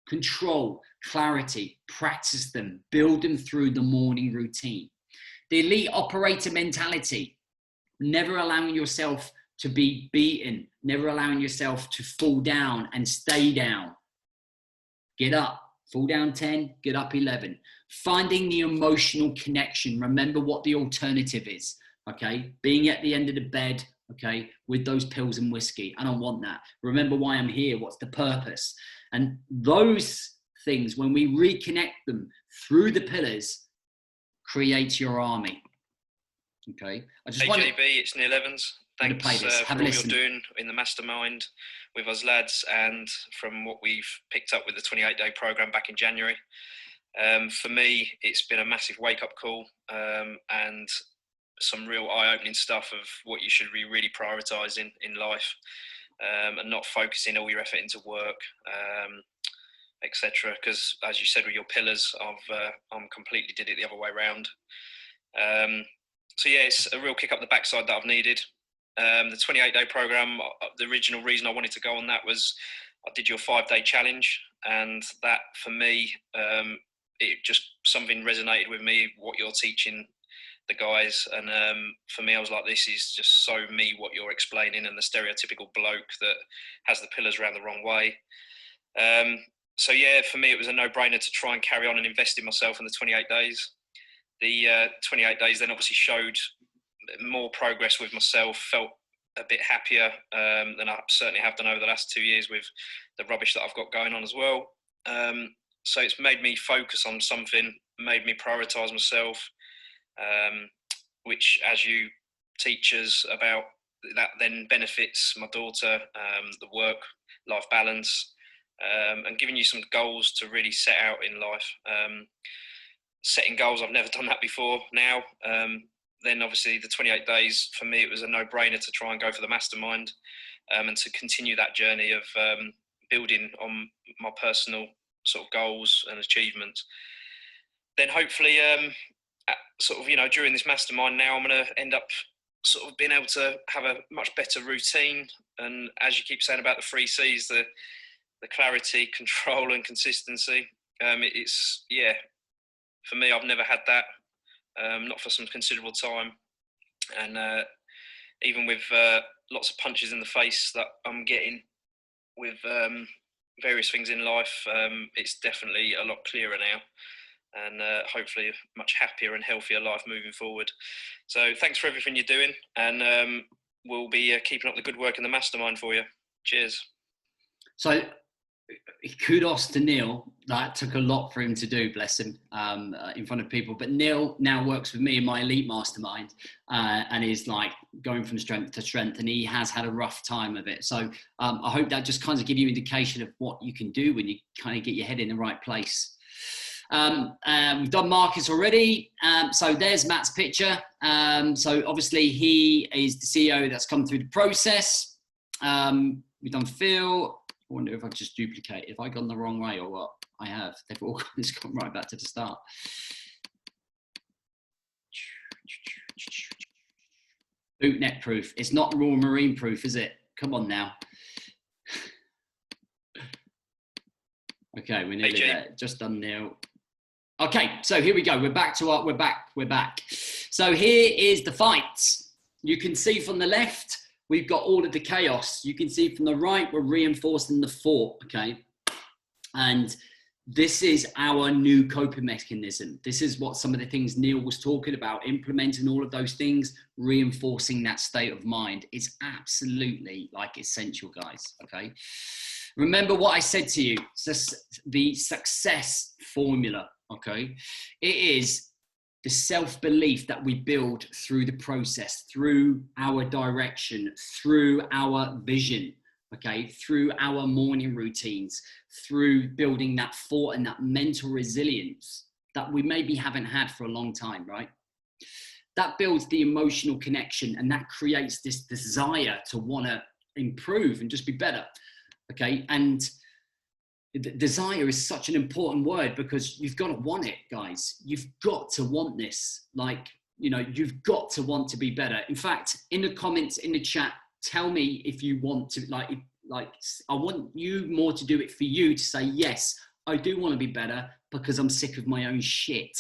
control, clarity. Practice them, build them through the morning routine. The elite operator mentality, never allowing yourself to be beaten, never allowing yourself to fall down and stay down. Get up, fall down 10, get up 11. Finding the emotional connection. Remember what the alternative is, okay? Being at the end of the bed, okay, with those pills and whiskey. I don't want that. Remember why I'm here. What's the purpose? And those things, when we reconnect them through the pillars, create your army. Okay. I just JB, it's Neil Evans. Thanks for all you're doing in the mastermind with us lads, and from what we've picked up with the 28-day program back in January. For me, it's been a massive wake-up call and some real eye-opening stuff of what you should be really prioritising in life, and not focusing all your effort into work, etc. Because as you said with your pillars, I'm completely did it the other way around. So yeah, it's a real kick up the backside that I've needed. The 28-day program, the original reason I wanted to go on that was I did your 5-day challenge, and that for me, it just something resonated with me, what you're teaching the guys. And for me, I was like, this is just so me, what you're explaining, and the stereotypical bloke that has the pillars around the wrong way. So yeah, for me, it was a no-brainer to try and carry on and invest in myself in the 28 days. The 28 days then obviously showed more progress with myself, felt a bit happier than I certainly have done over the last 2 years with the rubbish that I've got going on as well. So it's made me focus on something, made me prioritise myself, which, as you teach us about, that then benefits my daughter, the work-life balance, and giving you some goals to really set out in life. Setting goals, I've never done that before now. Then obviously the 28 days, for me, it was a no-brainer to try and go for the mastermind, and to continue that journey of building on my personal sort of goals and achievements. Then hopefully, sort of, you know, during this mastermind now, I'm going to end up sort of being able to have a much better routine. And as you keep saying about the 3 C's, the clarity, control, and consistency. It's, yeah, for me, I've never had that, not for some considerable time. And even with lots of punches in the face that I'm getting with various things in life, it's definitely a lot clearer now, and hopefully a much happier and healthier life moving forward. So thanks for everything you're doing, and we'll be keeping up the good work in the mastermind for you. Cheers. So kudos to Neil. That took a lot for him to do, bless him, in front of people. But Neil now works with me in my elite mastermind, and is like going from strength to strength, and he has had a rough time of it. So I hope that just kind of give you an indication of what you can do when you kind of get your head in the right place. We've done Marcus already. So there's Matt's picture. So obviously he is the CEO that's come through the process. We've done Phil. I wonder if I've just duplicated, if I've gone the wrong way or what. I have. They've all just gone right back to the start. Bootneck proof. It's not raw marine proof, is it? Come on now. Okay, we're nearly there. Just done Neil. Okay, so here we go. We're back to our, we're back. So here is the fight. You can see from the left, we've got all of the chaos. You can see from the right, we're reinforcing the fort, okay? And this is our new coping mechanism. This is what some of the things Neil was talking about, implementing all of those things, reinforcing that state of mind. It's absolutely like essential, guys, okay? Remember what I said to you, the success formula, okay? It is the self-belief that we build through the process, through our direction, through our vision, okay? Through our morning routines, through building that fort and that mental resilience that we maybe haven't had for a long time, right? That builds the emotional connection, and that creates this desire to want to improve and just be better, okay? And desire is such an important word, because you've got to want it, guys. You've got to want this. Like, you know, you've got to want to be better. In fact, in the comments, in the chat, tell me if you want to, like I want you more to do it for you, to say, yes, I do want to be better, because I'm sick of my own shit,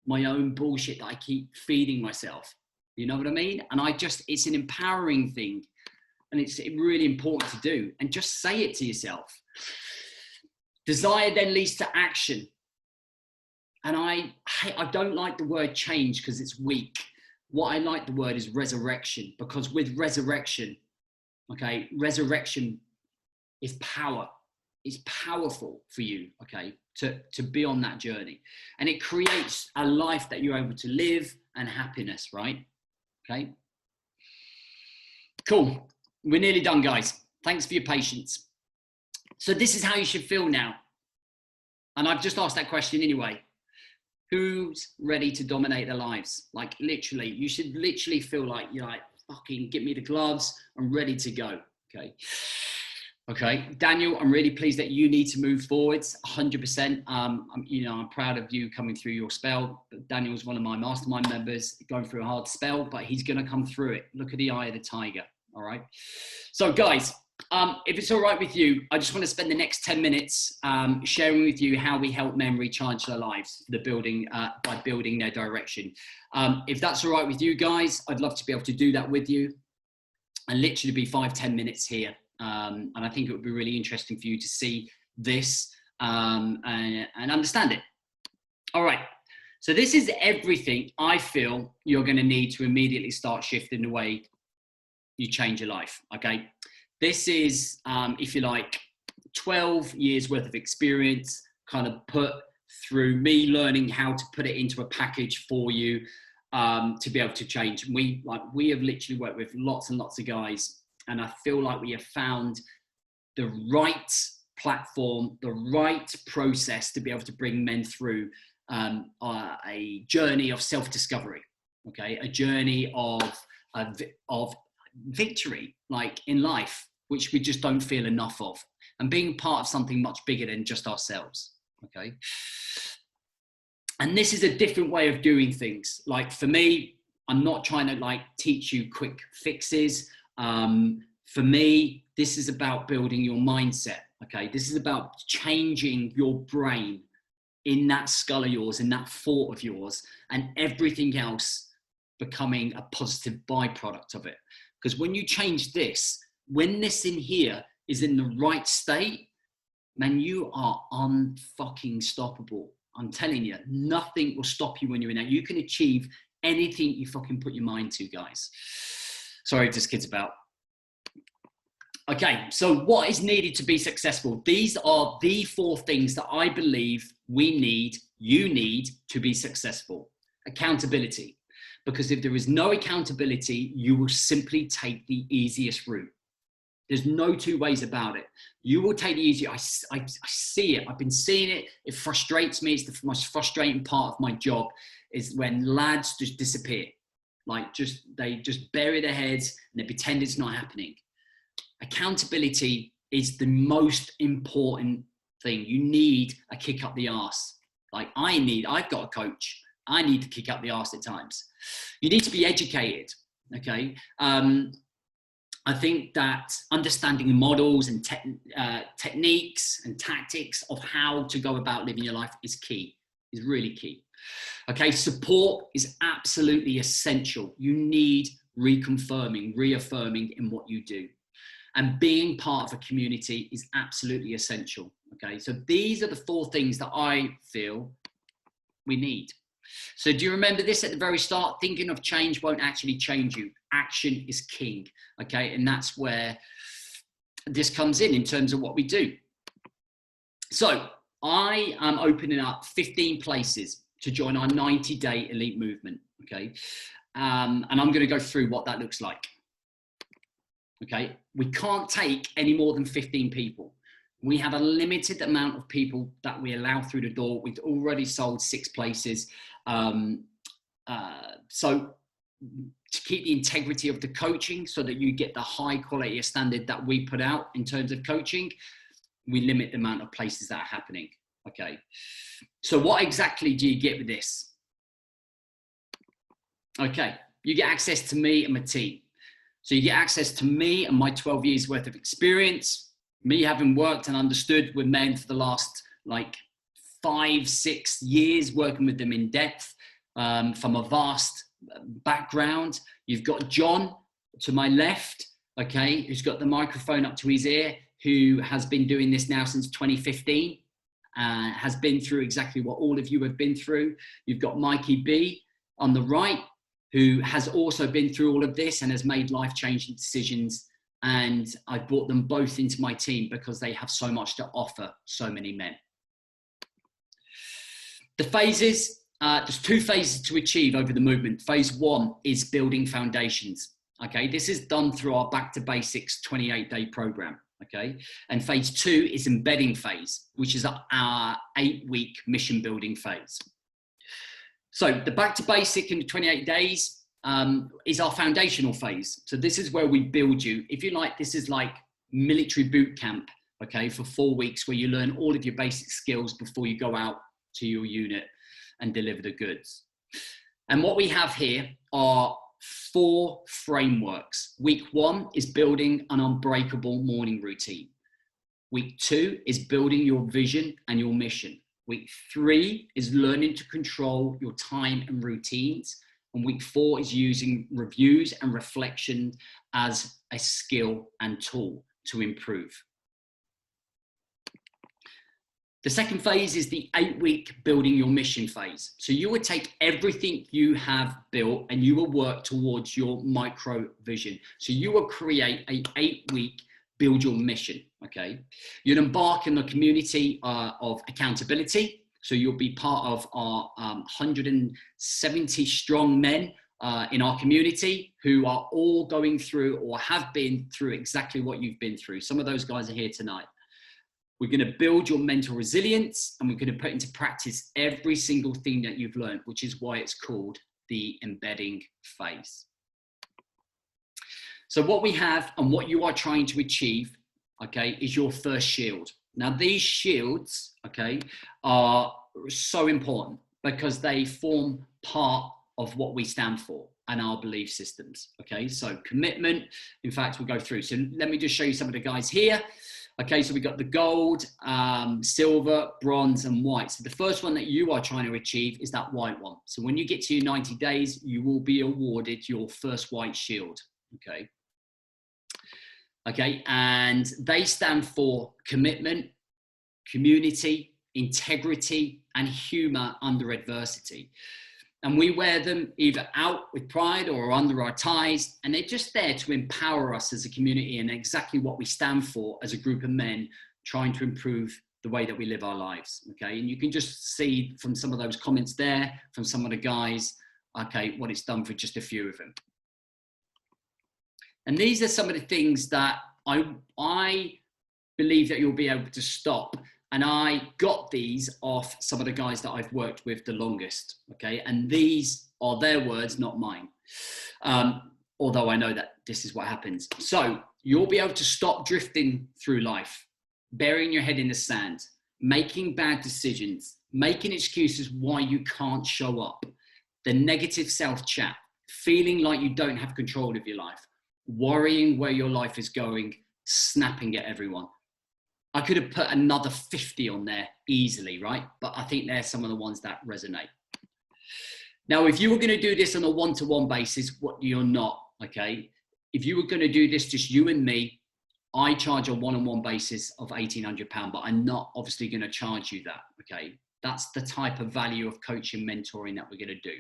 my own bullshit that I keep feeding myself. You know what I mean? And it's an empowering thing, and it's really important to do. And just say it to yourself. Desire then leads to action. And I don't like the word change because it's weak. What I like the word is resurrection, because with resurrection, okay, resurrection is power. It's powerful for you, okay, to be on that journey. And it creates a life that you're able to live, and happiness, right? Okay. Cool. We're nearly done, guys. Thanks for your patience. So this is how you should feel now. And I've just asked that question anyway. Who's ready to dominate their lives? Like, literally, you should literally feel like you're like, fucking get me the gloves. I'm ready to go. Okay. Okay. Daniel, I'm really pleased that you need to move forwards 100%. I'm proud of you coming through your spell. Daniel's one of my mastermind members going through a hard spell, but he's going to come through it. Look at the eye of the tiger. All right. So guys, If it's all right with you, I just want to spend the next 10 minutes sharing with you how we help men recharge their lives by building their direction. If that's all right with you guys, I'd love to be able to do that with you and literally be 5-10 minutes here. And I think it would be really interesting for you to see this and understand it. All right. So this is everything I feel you're going to need to immediately start shifting the way you change your life. Okay. This is, if you like, 12 years worth of experience kind of put through me learning how to put it into a package for you to be able to change. We have literally worked with lots and lots of guys, and I feel like we have found the right platform, the right process to be able to bring men through a journey of self-discovery, okay, a journey of victory, like in life, which we just don't feel enough of, and being part of something much bigger than just ourselves, okay? And this is a different way of doing things. Like for me, I'm not trying to like teach you quick fixes. For me, this is about building your mindset, okay? This is about changing your brain in that skull of yours, in that thought of yours, and everything else becoming a positive byproduct of it. Because when you change this, when this in here is in the right state, man, you are unfucking stoppable. I'm telling you, nothing will stop you when you're in that. You can achieve anything you fucking put your mind to, guys. Sorry, just kids about. Okay, so what is needed to be successful? These are the 4 things that I believe you need to be successful. Accountability. Because if there is no accountability, you will simply take the easiest route. There's no 2 ways about it. You will take the easy. I see it. I've been seeing it. It frustrates me. It's the most frustrating part of my job is when lads just disappear. Like they just bury their heads and they pretend it's not happening. Accountability is the most important thing. You need a kick up the arse. Like I've got a coach. I need to kick up the arse at times. You need to be educated. Okay. I think that understanding models and techniques and tactics of how to go about living your life is key, is really key. Okay, support is absolutely essential. You need reaffirming in what you do. And being part of a community is absolutely essential. Okay, so these are the 4 things that I feel we need. So do you remember this at the very start? Thinking of change won't actually change you. Action is king. Okay, and that's where this comes in terms of what we do. So I am opening up 15 places to join our 90-day elite movement. Okay, and I'm going to go through what that looks like. Okay, we can't take any more than 15 people. We have a limited amount of people that we allow through the door. We've already sold 6 places. So to keep the integrity of the coaching so that you get the high quality of standard that we put out in terms of coaching, we limit the amount of places that are happening. Okay. So what exactly do you get with this? Okay. You get access to me and my team. So you get access to me and my 12 years worth of experience, me having worked and understood with men for the last like 5-6 years, working with them in depth from a vast background. You've got John to my left, okay, who's got the microphone up to his ear, who has been doing this now since 2015, has been through exactly what all of you have been through. You've got Mikey B on the right, who has also been through all of this and has made life-changing decisions. And I brought them both into my team because they have so much to offer so many men. The phases, there's 2 phases to achieve over the movement. Phase 1 is building foundations. Okay, this is done through our Back to Basics 28-day program. Okay, and phase 2 is embedding phase, which is our 8-week mission building phase. So the Back to Basic in the 28 days is our foundational phase. So this is where we build you. If you like, this is like military boot camp, okay, for 4 weeks where you learn all of your basic skills before you go out to your unit and deliver the goods. And what we have here are 4 frameworks. Week 1 is building an unbreakable morning routine. Week 2 is building your vision and your mission. Week 3 is learning to control your time and routines. And week 4 is using reviews and reflection as a skill and tool to improve. The second phase is the 8-week building your mission phase. So you would take everything you have built and you will work towards your micro vision. So you will create a 8-week build your mission, okay? You'll embark in a community of accountability. So you'll be part of our 170 strong men in our community who are all going through or have been through exactly what you've been through. Some of those guys are here tonight. We're going to build your mental resilience, and we're going to put into practice every single thing that you've learned, which is why it's called the embedding phase. So what we have and what you are trying to achieve, okay, is your first shield. Now these shields, okay, are so important because they form part of what we stand for and our belief systems, okay? So commitment, in fact, we'll go through. So let me just show you some of the guys here. Okay, so we've got the gold, silver, bronze, and white. So the first one that you are trying to achieve is that white one. So when you get to your 90 days, you will be awarded your first white shield, okay? Okay, and they stand for commitment, community, integrity, and humor under adversity. And we wear them either out with pride or under our ties, and they're just there to empower us as a community and exactly what we stand for as a group of men trying to improve the way that we live our lives, okay? And you can just see from some of those comments there, from some of the guys, okay, what it's done for just a few of them. And these are some of the things that I believe that you'll be able to stop. And I got these off some of the guys that I've worked with the longest, okay? And these are their words, not mine. Although I know that this is what happens. So you'll be able to stop drifting through life, burying your head in the sand, making bad decisions, making excuses why you can't show up, the negative self-chat, feeling like you don't have control of your life, worrying where your life is going, snapping at everyone. I could have put another 50 on there easily, right? But I think they're some of the ones that resonate. Now, if you were going to do this on a one-to-one basis, what you're not, okay? If you were going to do this just you and me, I charge a one-on-one basis of £1,800, but I'm not obviously going to charge you that, okay? That's the type of value of coaching, mentoring that we're going to do.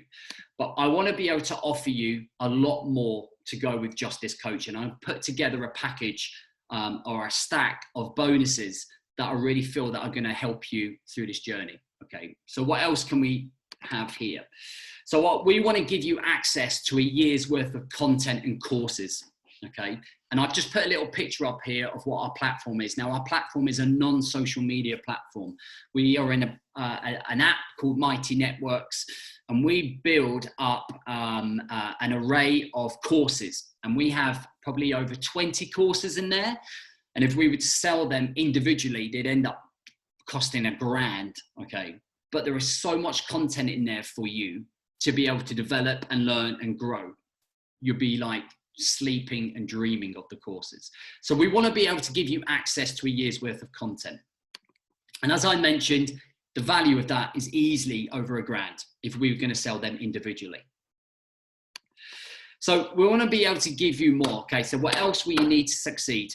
But I want to be able to offer you a lot more to go with just this coaching. I've put together a package or a stack of bonuses that I really feel that are going to help you through this journey. Okay, so what else can we have here? So what we want to give you access to a year's worth of content and courses. Okay, and I've just put a little picture up here of what our platform is. Now, our platform is a non-social media platform. We are in an app called Mighty Networks, and we build up an array of courses. And we have probably over 20 courses in there. And if we would sell them individually, they'd end up costing $1,000, okay? But there is so much content in there for you to be able to develop and learn and grow. You'll be like sleeping and dreaming of the courses. So we want to be able to give you access to a year's worth of content. And as I mentioned, the value of that is easily over $1,000 if we were going to sell them individually. So we want to be able to give you more. Okay, so what else will you need to succeed?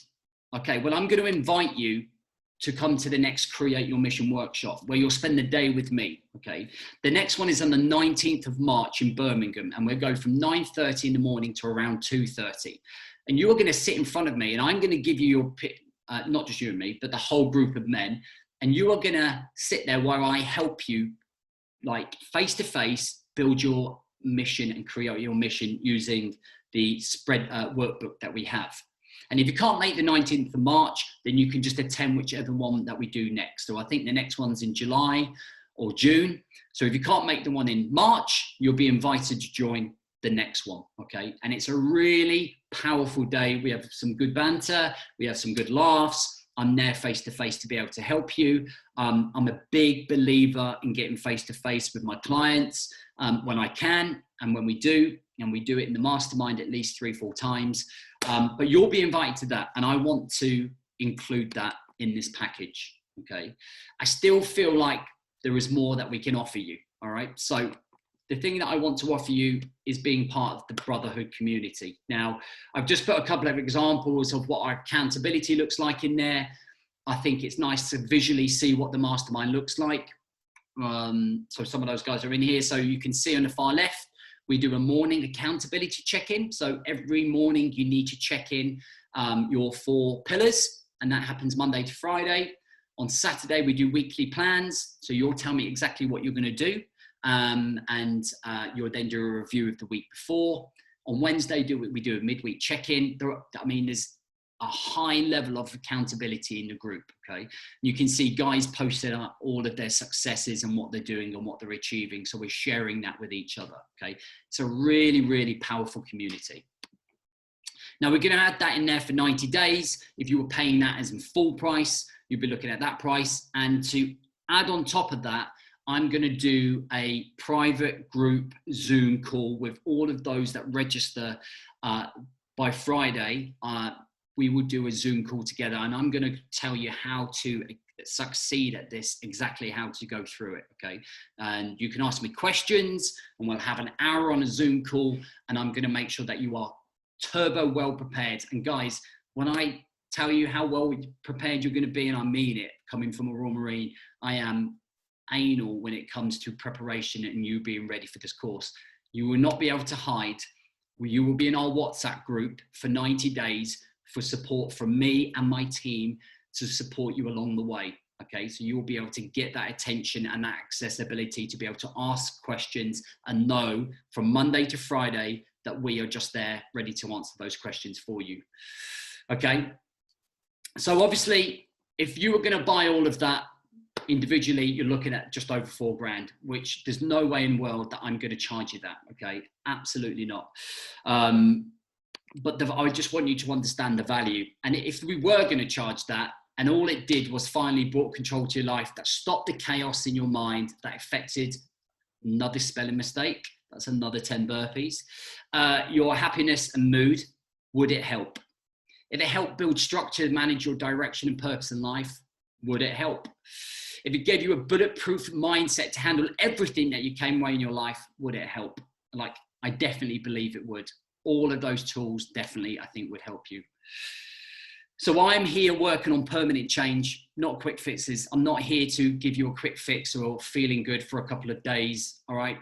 Okay, well, I'm going to invite you to come to the next Create Your Mission workshop where you'll spend the day with me. Okay, the next one is on the 19th of March in Birmingham, and we'll go from 9:30 in the morning to around 2:30. And you're going to sit in front of me, and I'm going to give you your, not just you and me, but the whole group of men. And you are going to sit there while I help you, like face to face, build your mission and create your mission using the spread workbook that we have. And if you can't make the 19th of March, then you can just attend whichever one that we do next. So I think the next one's in July or June. So if you can't make the one in March, you'll be invited to join the next one, okay? And it's a really powerful day. We have some good banter, we have some good laughs. I'm there face to face to be able to help you. I'm a big believer in getting face to face with my clients when I can, and when we do, and we do it in the mastermind at least 3-4 times. But you'll be invited to that, and I want to include that in this package. Okay, I still feel like there is more that we can offer you. All right, so the thing that I want to offer you is being part of the brotherhood community. Now, I've just put a couple of examples of what our accountability looks like in there. I think it's nice to visually see what the mastermind looks like. So some of those guys are in here. So you can see on the far left, we do a morning accountability check-in. So every morning you need to check in your 4 pillars, and that happens Monday to Friday. On Saturday, we do weekly plans. So you'll tell me exactly what you're going to do. And you'll then do a review of the week before. On Wednesday, we do a midweek check-in. There's a high level of accountability in the group. Okay, you can see guys posted up all of their successes and what they're doing and what they're achieving. So we're sharing that with each other. Okay, it's a really, really powerful community. Now we're going to add that in there for 90 days. If you were paying that as in full price, you'd be looking at that price. And to add on top of that, I'm going to do a private group Zoom call with all of those that register by Friday. We will do a Zoom call together, and I'm going to tell you how to succeed at this, exactly how to go through it. Okay, and you can ask me questions, and we'll have an hour on a Zoom call, and I'm going to make sure that you are turbo well prepared. And guys, when I tell you how well prepared you're going to be, and I mean it, coming from a Royal Marine, I am anal when it comes to preparation and you being ready for this course. You will not be able to hide. You will be in our WhatsApp group for 90 days for support from me and my team to support you along the way. Okay, so you will be able to get that attention and that accessibility to be able to ask questions and know from Monday to Friday that we are just there ready to answer those questions for you. Okay, so obviously if you were going to buy all of that individually, you're looking at just over $4,000, which there's no way in the world that I'm going to charge you that. Okay, absolutely not. But I just want you to understand the value. And if we were going to charge that, and all it did was finally brought control to your life, that stopped the chaos in your mind, that affected another spelling mistake, that's another 10 burpees, your happiness and mood, would it help? If it helped build structure, manage your direction and purpose in life, would it help? If it gave you a bulletproof mindset to handle everything that you came away in your life, would it help? Like, I definitely believe it would. All of those tools definitely, I think, would help you. So I'm here working on permanent change, not quick fixes. I'm not here to give you a quick fix or feeling good for a couple of days, all right?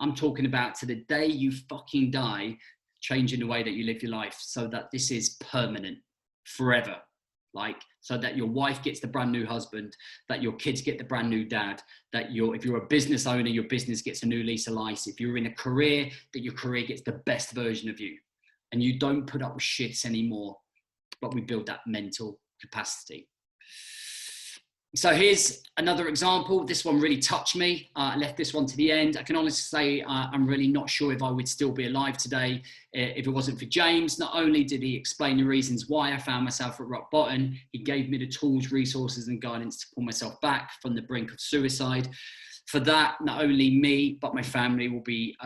I'm talking about to the day you fucking die, changing the way that you live your life so that this is permanent, forever. Like, so that your wife gets the brand new husband, that your kids get the brand new dad, that if you're a business owner, your business gets a new lease of life. If you're in a career, that your career gets the best version of you. And you don't put up with shits anymore, but we build that mental capacity. So here's another example. This one really touched me. I left this one to the end. I can honestly say I'm really not sure if I would still be alive today if it wasn't for James. Not only did he explain the reasons why I found myself at rock bottom, he gave me the tools, resources, and guidance to pull myself back from the brink of suicide. For that, not only me, but my family will be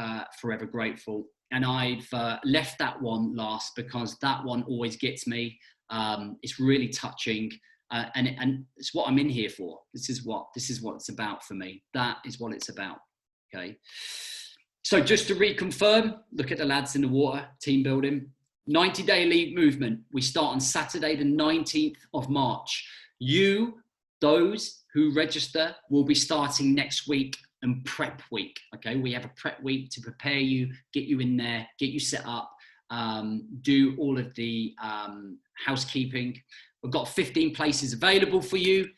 forever grateful. And I've left that one last because that one always gets me. It's really touching. And it's what I'm in here for. This is what it's about for me. That is what it's about. Okay. So just to reconfirm, look at the lads in the water, team building, 90-day elite movement. We start on Saturday, the 19th of March. Those who register will be starting next week and prep week. Okay. We have a prep week to prepare you, get you in there, get you set up, do all of the housekeeping. We've got 15 places available for you,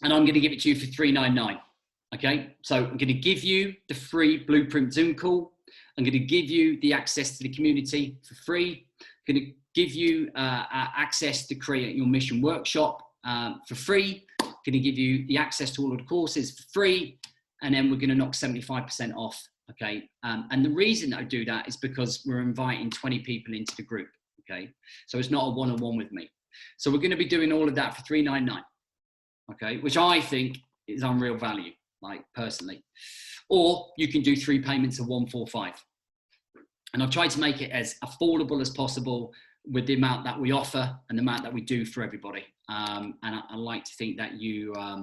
and I'm going to give it to you for $399. Okay, so I'm going to give you the free Blueprint Zoom call. I'm going to give you the access to the community for free. I'm going to give you access to create your mission workshop for free. I'm going to give you the access to all of the courses for free, and then we're going to knock 75% off. Okay, and the reason I do that is because we're inviting 20 people into the group. Okay, so it's not a one-on-one with me. So we're going to be doing all of that for $399. Okay, which I think is unreal value, like personally. Or you can do 3 payments of $145. And I've tried to make it as affordable as possible with the amount that we offer and the amount that we do for everybody. And I like to think that you are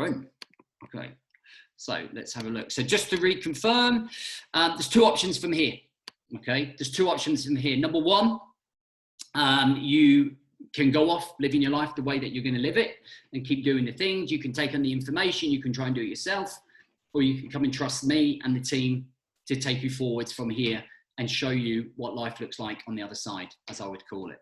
in. Okay, so let's have a look. So just to reconfirm, there's two options from here. Okay, there's two options from here. Number one, you can go off living your life the way that you're going to live it and keep doing the things. You can take on the information, you can try and do it yourself, or you can come and trust me and the team to take you forwards from here and show you what life looks like on the other side, as I would call it.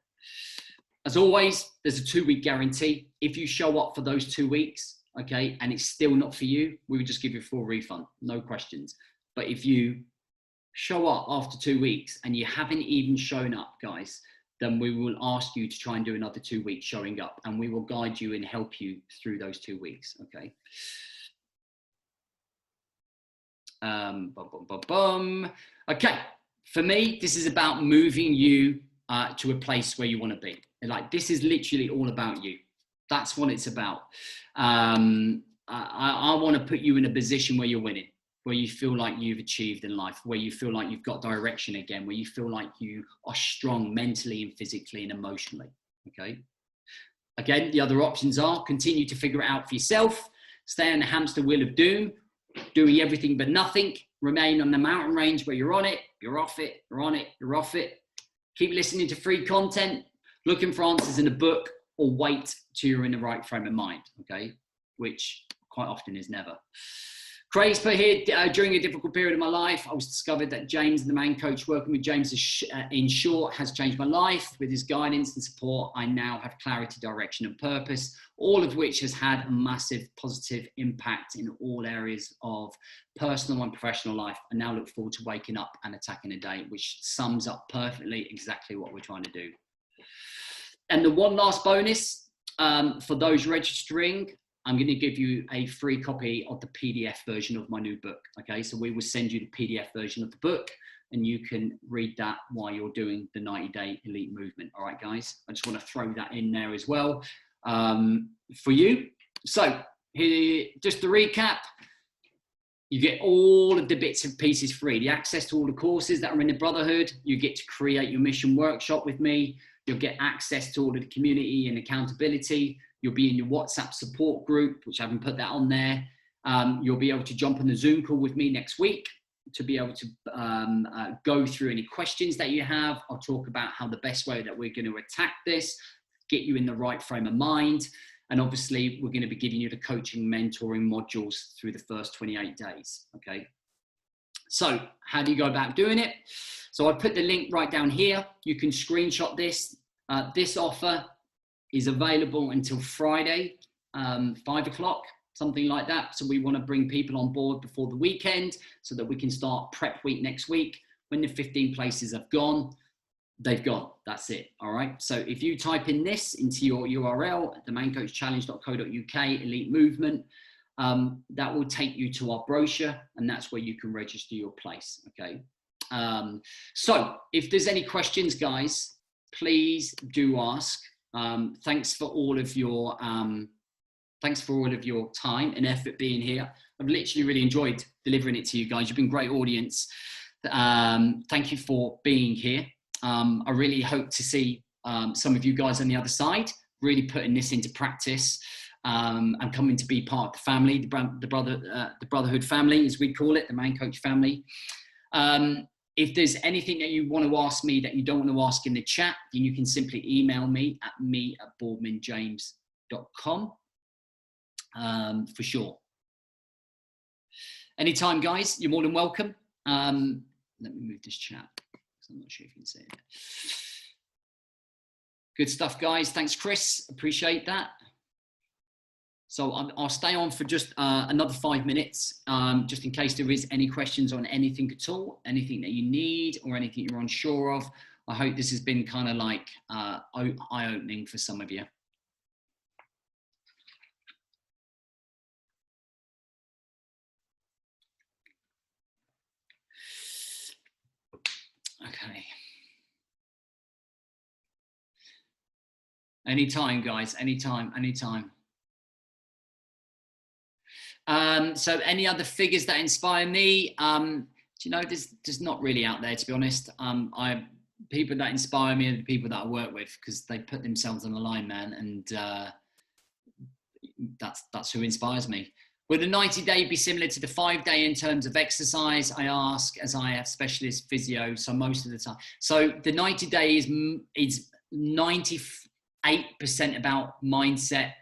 As always, there's a 2-week guarantee. If you show up for those 2 weeks, okay, and it's still not for you, we would just give you a full refund, no questions. But if you show up after 2 weeks and you haven't even shown up, guys, then we will ask you to try and do another 2 weeks showing up, and we will guide you and help you through those 2 weeks, okay? Okay, for me, this is about moving you to a place where you want to be. Like, this is literally all about you. That's what it's about. I want to put you in a position where you're winning, where you feel like you've achieved in life, where you feel like you've got direction again, where you feel like you are strong mentally and physically and emotionally, okay? Again, the other options are continue to figure it out for yourself, stay on the hamster wheel of doom, doing everything but nothing, remain on the mountain range where you're on it, you're off it, you're on it, you're off it. Keep listening to free content, looking for answers in a book, or wait till you're in the right frame of mind, okay? Which quite often is never. Craig's put here, during a difficult period of my life, I was discovered that James, the man coach, working with James in short, has changed my life. With his guidance and support, I now have clarity, direction and purpose, all of which has had a massive positive impact in all areas of personal and professional life. I now look forward to waking up and attacking a day, which sums up perfectly exactly what we're trying to do. And the one last bonus for those registering, I'm going to give you a free copy of the PDF version of my new book. Okay, so we will send you the PDF version of the book and you can read that while you're doing the 90-day elite movement. All right, guys, I just want to throw that in there as well for you. So here, just to recap, you get all of the bits and pieces free, the access to all the courses that are in the Brotherhood. You get to create your mission workshop with me. You'll get access to all of the community and accountability. You'll be in your WhatsApp support group, which I haven't put that on there. You'll be able to jump on the Zoom call with me next week to be able to go through any questions that you have. I'll talk about how the best way that we're going to attack this, get you in the right frame of mind. And obviously, we're going to be giving you the coaching, mentoring modules through the first 28 days, okay? So how do you go about doing it? So I put the link right down here. You can screenshot this. This offer is available until Friday, 5 o'clock, something like that. So we want to bring people on board before the weekend so that we can start prep week next week. When the 15 places have gone, they've gone. That's it. All right. So if you type in this into your URL, themaincoachchallenge.co.uk, elite movement, that will take you to our brochure, and that's where you can register your place. Okay. So if there's any questions, guys, please do ask. Thanks for all of your time and effort being here. I've literally really enjoyed delivering it to you guys. You've been a great audience. Thank you for being here. I really hope to see some of you guys on the other side really putting this into practice and coming to be part of the family, the Brotherhood family, as we call it, the Man Coach family. If there's anything that you want to ask me that you don't want to ask in the chat, then you can simply email me at me@boardmanjames.com for sure. Anytime, guys, you're more than welcome. Let me move this chat because I'm not sure if you can see it. Good stuff, guys. Thanks, Chris. Appreciate that. So I'll stay on for just another 5 minutes, just in case there is any questions on anything at all, anything that you need or anything you're unsure of. I hope this has been kind of like eye-opening for some of you. Okay. Anytime, guys, anytime. So any other figures that inspire me? Do you know, there's not really out there, to be honest. People that inspire me are the people that I work with, because they put themselves on the line, man, and that's who inspires me. Will the 90-day be similar to the 5-day in terms of exercise? I ask, as I have specialist physio, so most of the time. So the 90-day is 98% about mindset,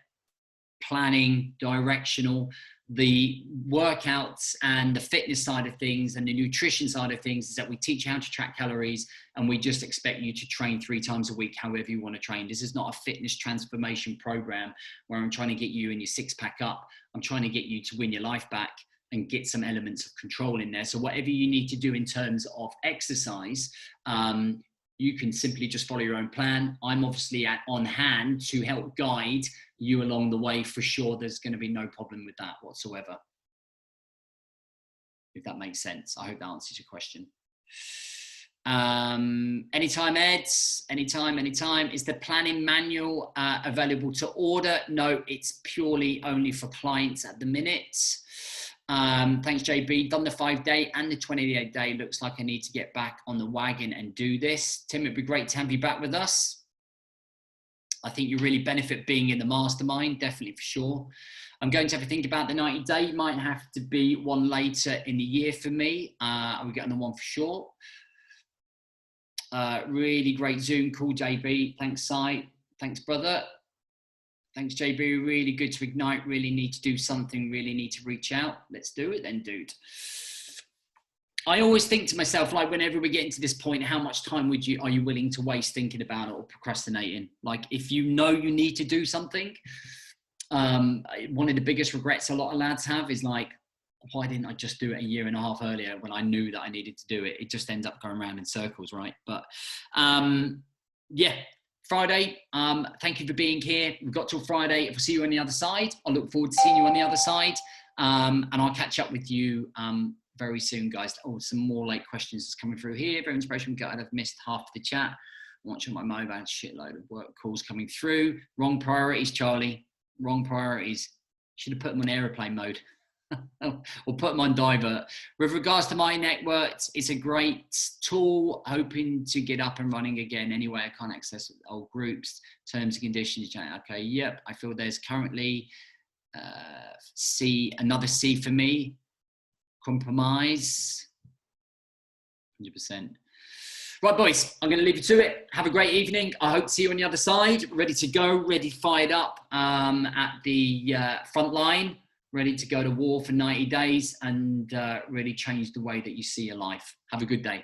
planning, directional. The workouts and the fitness side of things and the nutrition side of things is that we teach you how to track calories, and we just expect you to train 3 times a week, however you want to train. This is not a fitness transformation program where I'm trying to get you and your 6-pack up. I'm trying to get you to win your life back and get some elements of control in there. So whatever you need to do in terms of exercise, you can simply just follow your own plan. I'm obviously on hand to help guide you along the way for sure. There's going to be no problem with that whatsoever, if that makes sense. I hope that answers your question. Anytime, Eds, anytime. Is the planning manual available to order? No, it's purely only for clients at the minute. Thanks, JB. Done the 5-day and the 28-day. Looks like I need to get back on the wagon and do this. Tim, it'd be great to have you back with us. I think you really benefit being in the mastermind, definitely, for sure. I'm going to have to think about the 90-day. Might have to be one later in the year for me. We're getting the one for sure. Really great Zoom call, JB. Thanks, Si. Thanks, brother. Thanks, JB. Really good to ignite. Really need to do something. Really need to reach out. Let's do it then, dude. I always think to myself, like, whenever we get into this point, how much time are you willing to waste thinking about it or procrastinating? Like, if you know you need to do something, one of the biggest regrets a lot of lads have is like, why didn't I just do it 1.5 years earlier when I knew that I needed to do it? It just ends up going around in circles, right? But yeah, Friday. Thank you for being here. We've got till Friday. If we'll see you on the other side, I look forward to seeing you on the other side. And I'll catch up with you very soon, guys. Oh, some more late questions coming through here. Very inspirational. I've missed half of the chat. I'm watching my mobile, shitload of work calls coming through. Wrong priorities, Charlie. Wrong priorities. Should have put them on airplane mode. Or put them on divert. With regards to my network, it's a great tool. Hoping to get up and running again. Anyway, I can't access old groups. Terms and conditions. Okay, yep. I feel there's currently another C for me. Compromise. 100%. Right, boys, I'm going to leave you to it. Have a great evening. I hope to see you on the other side. Ready to go, ready, fired up at the front line. Ready to go to war for 90 days and really change the way that you see your life. Have a good day.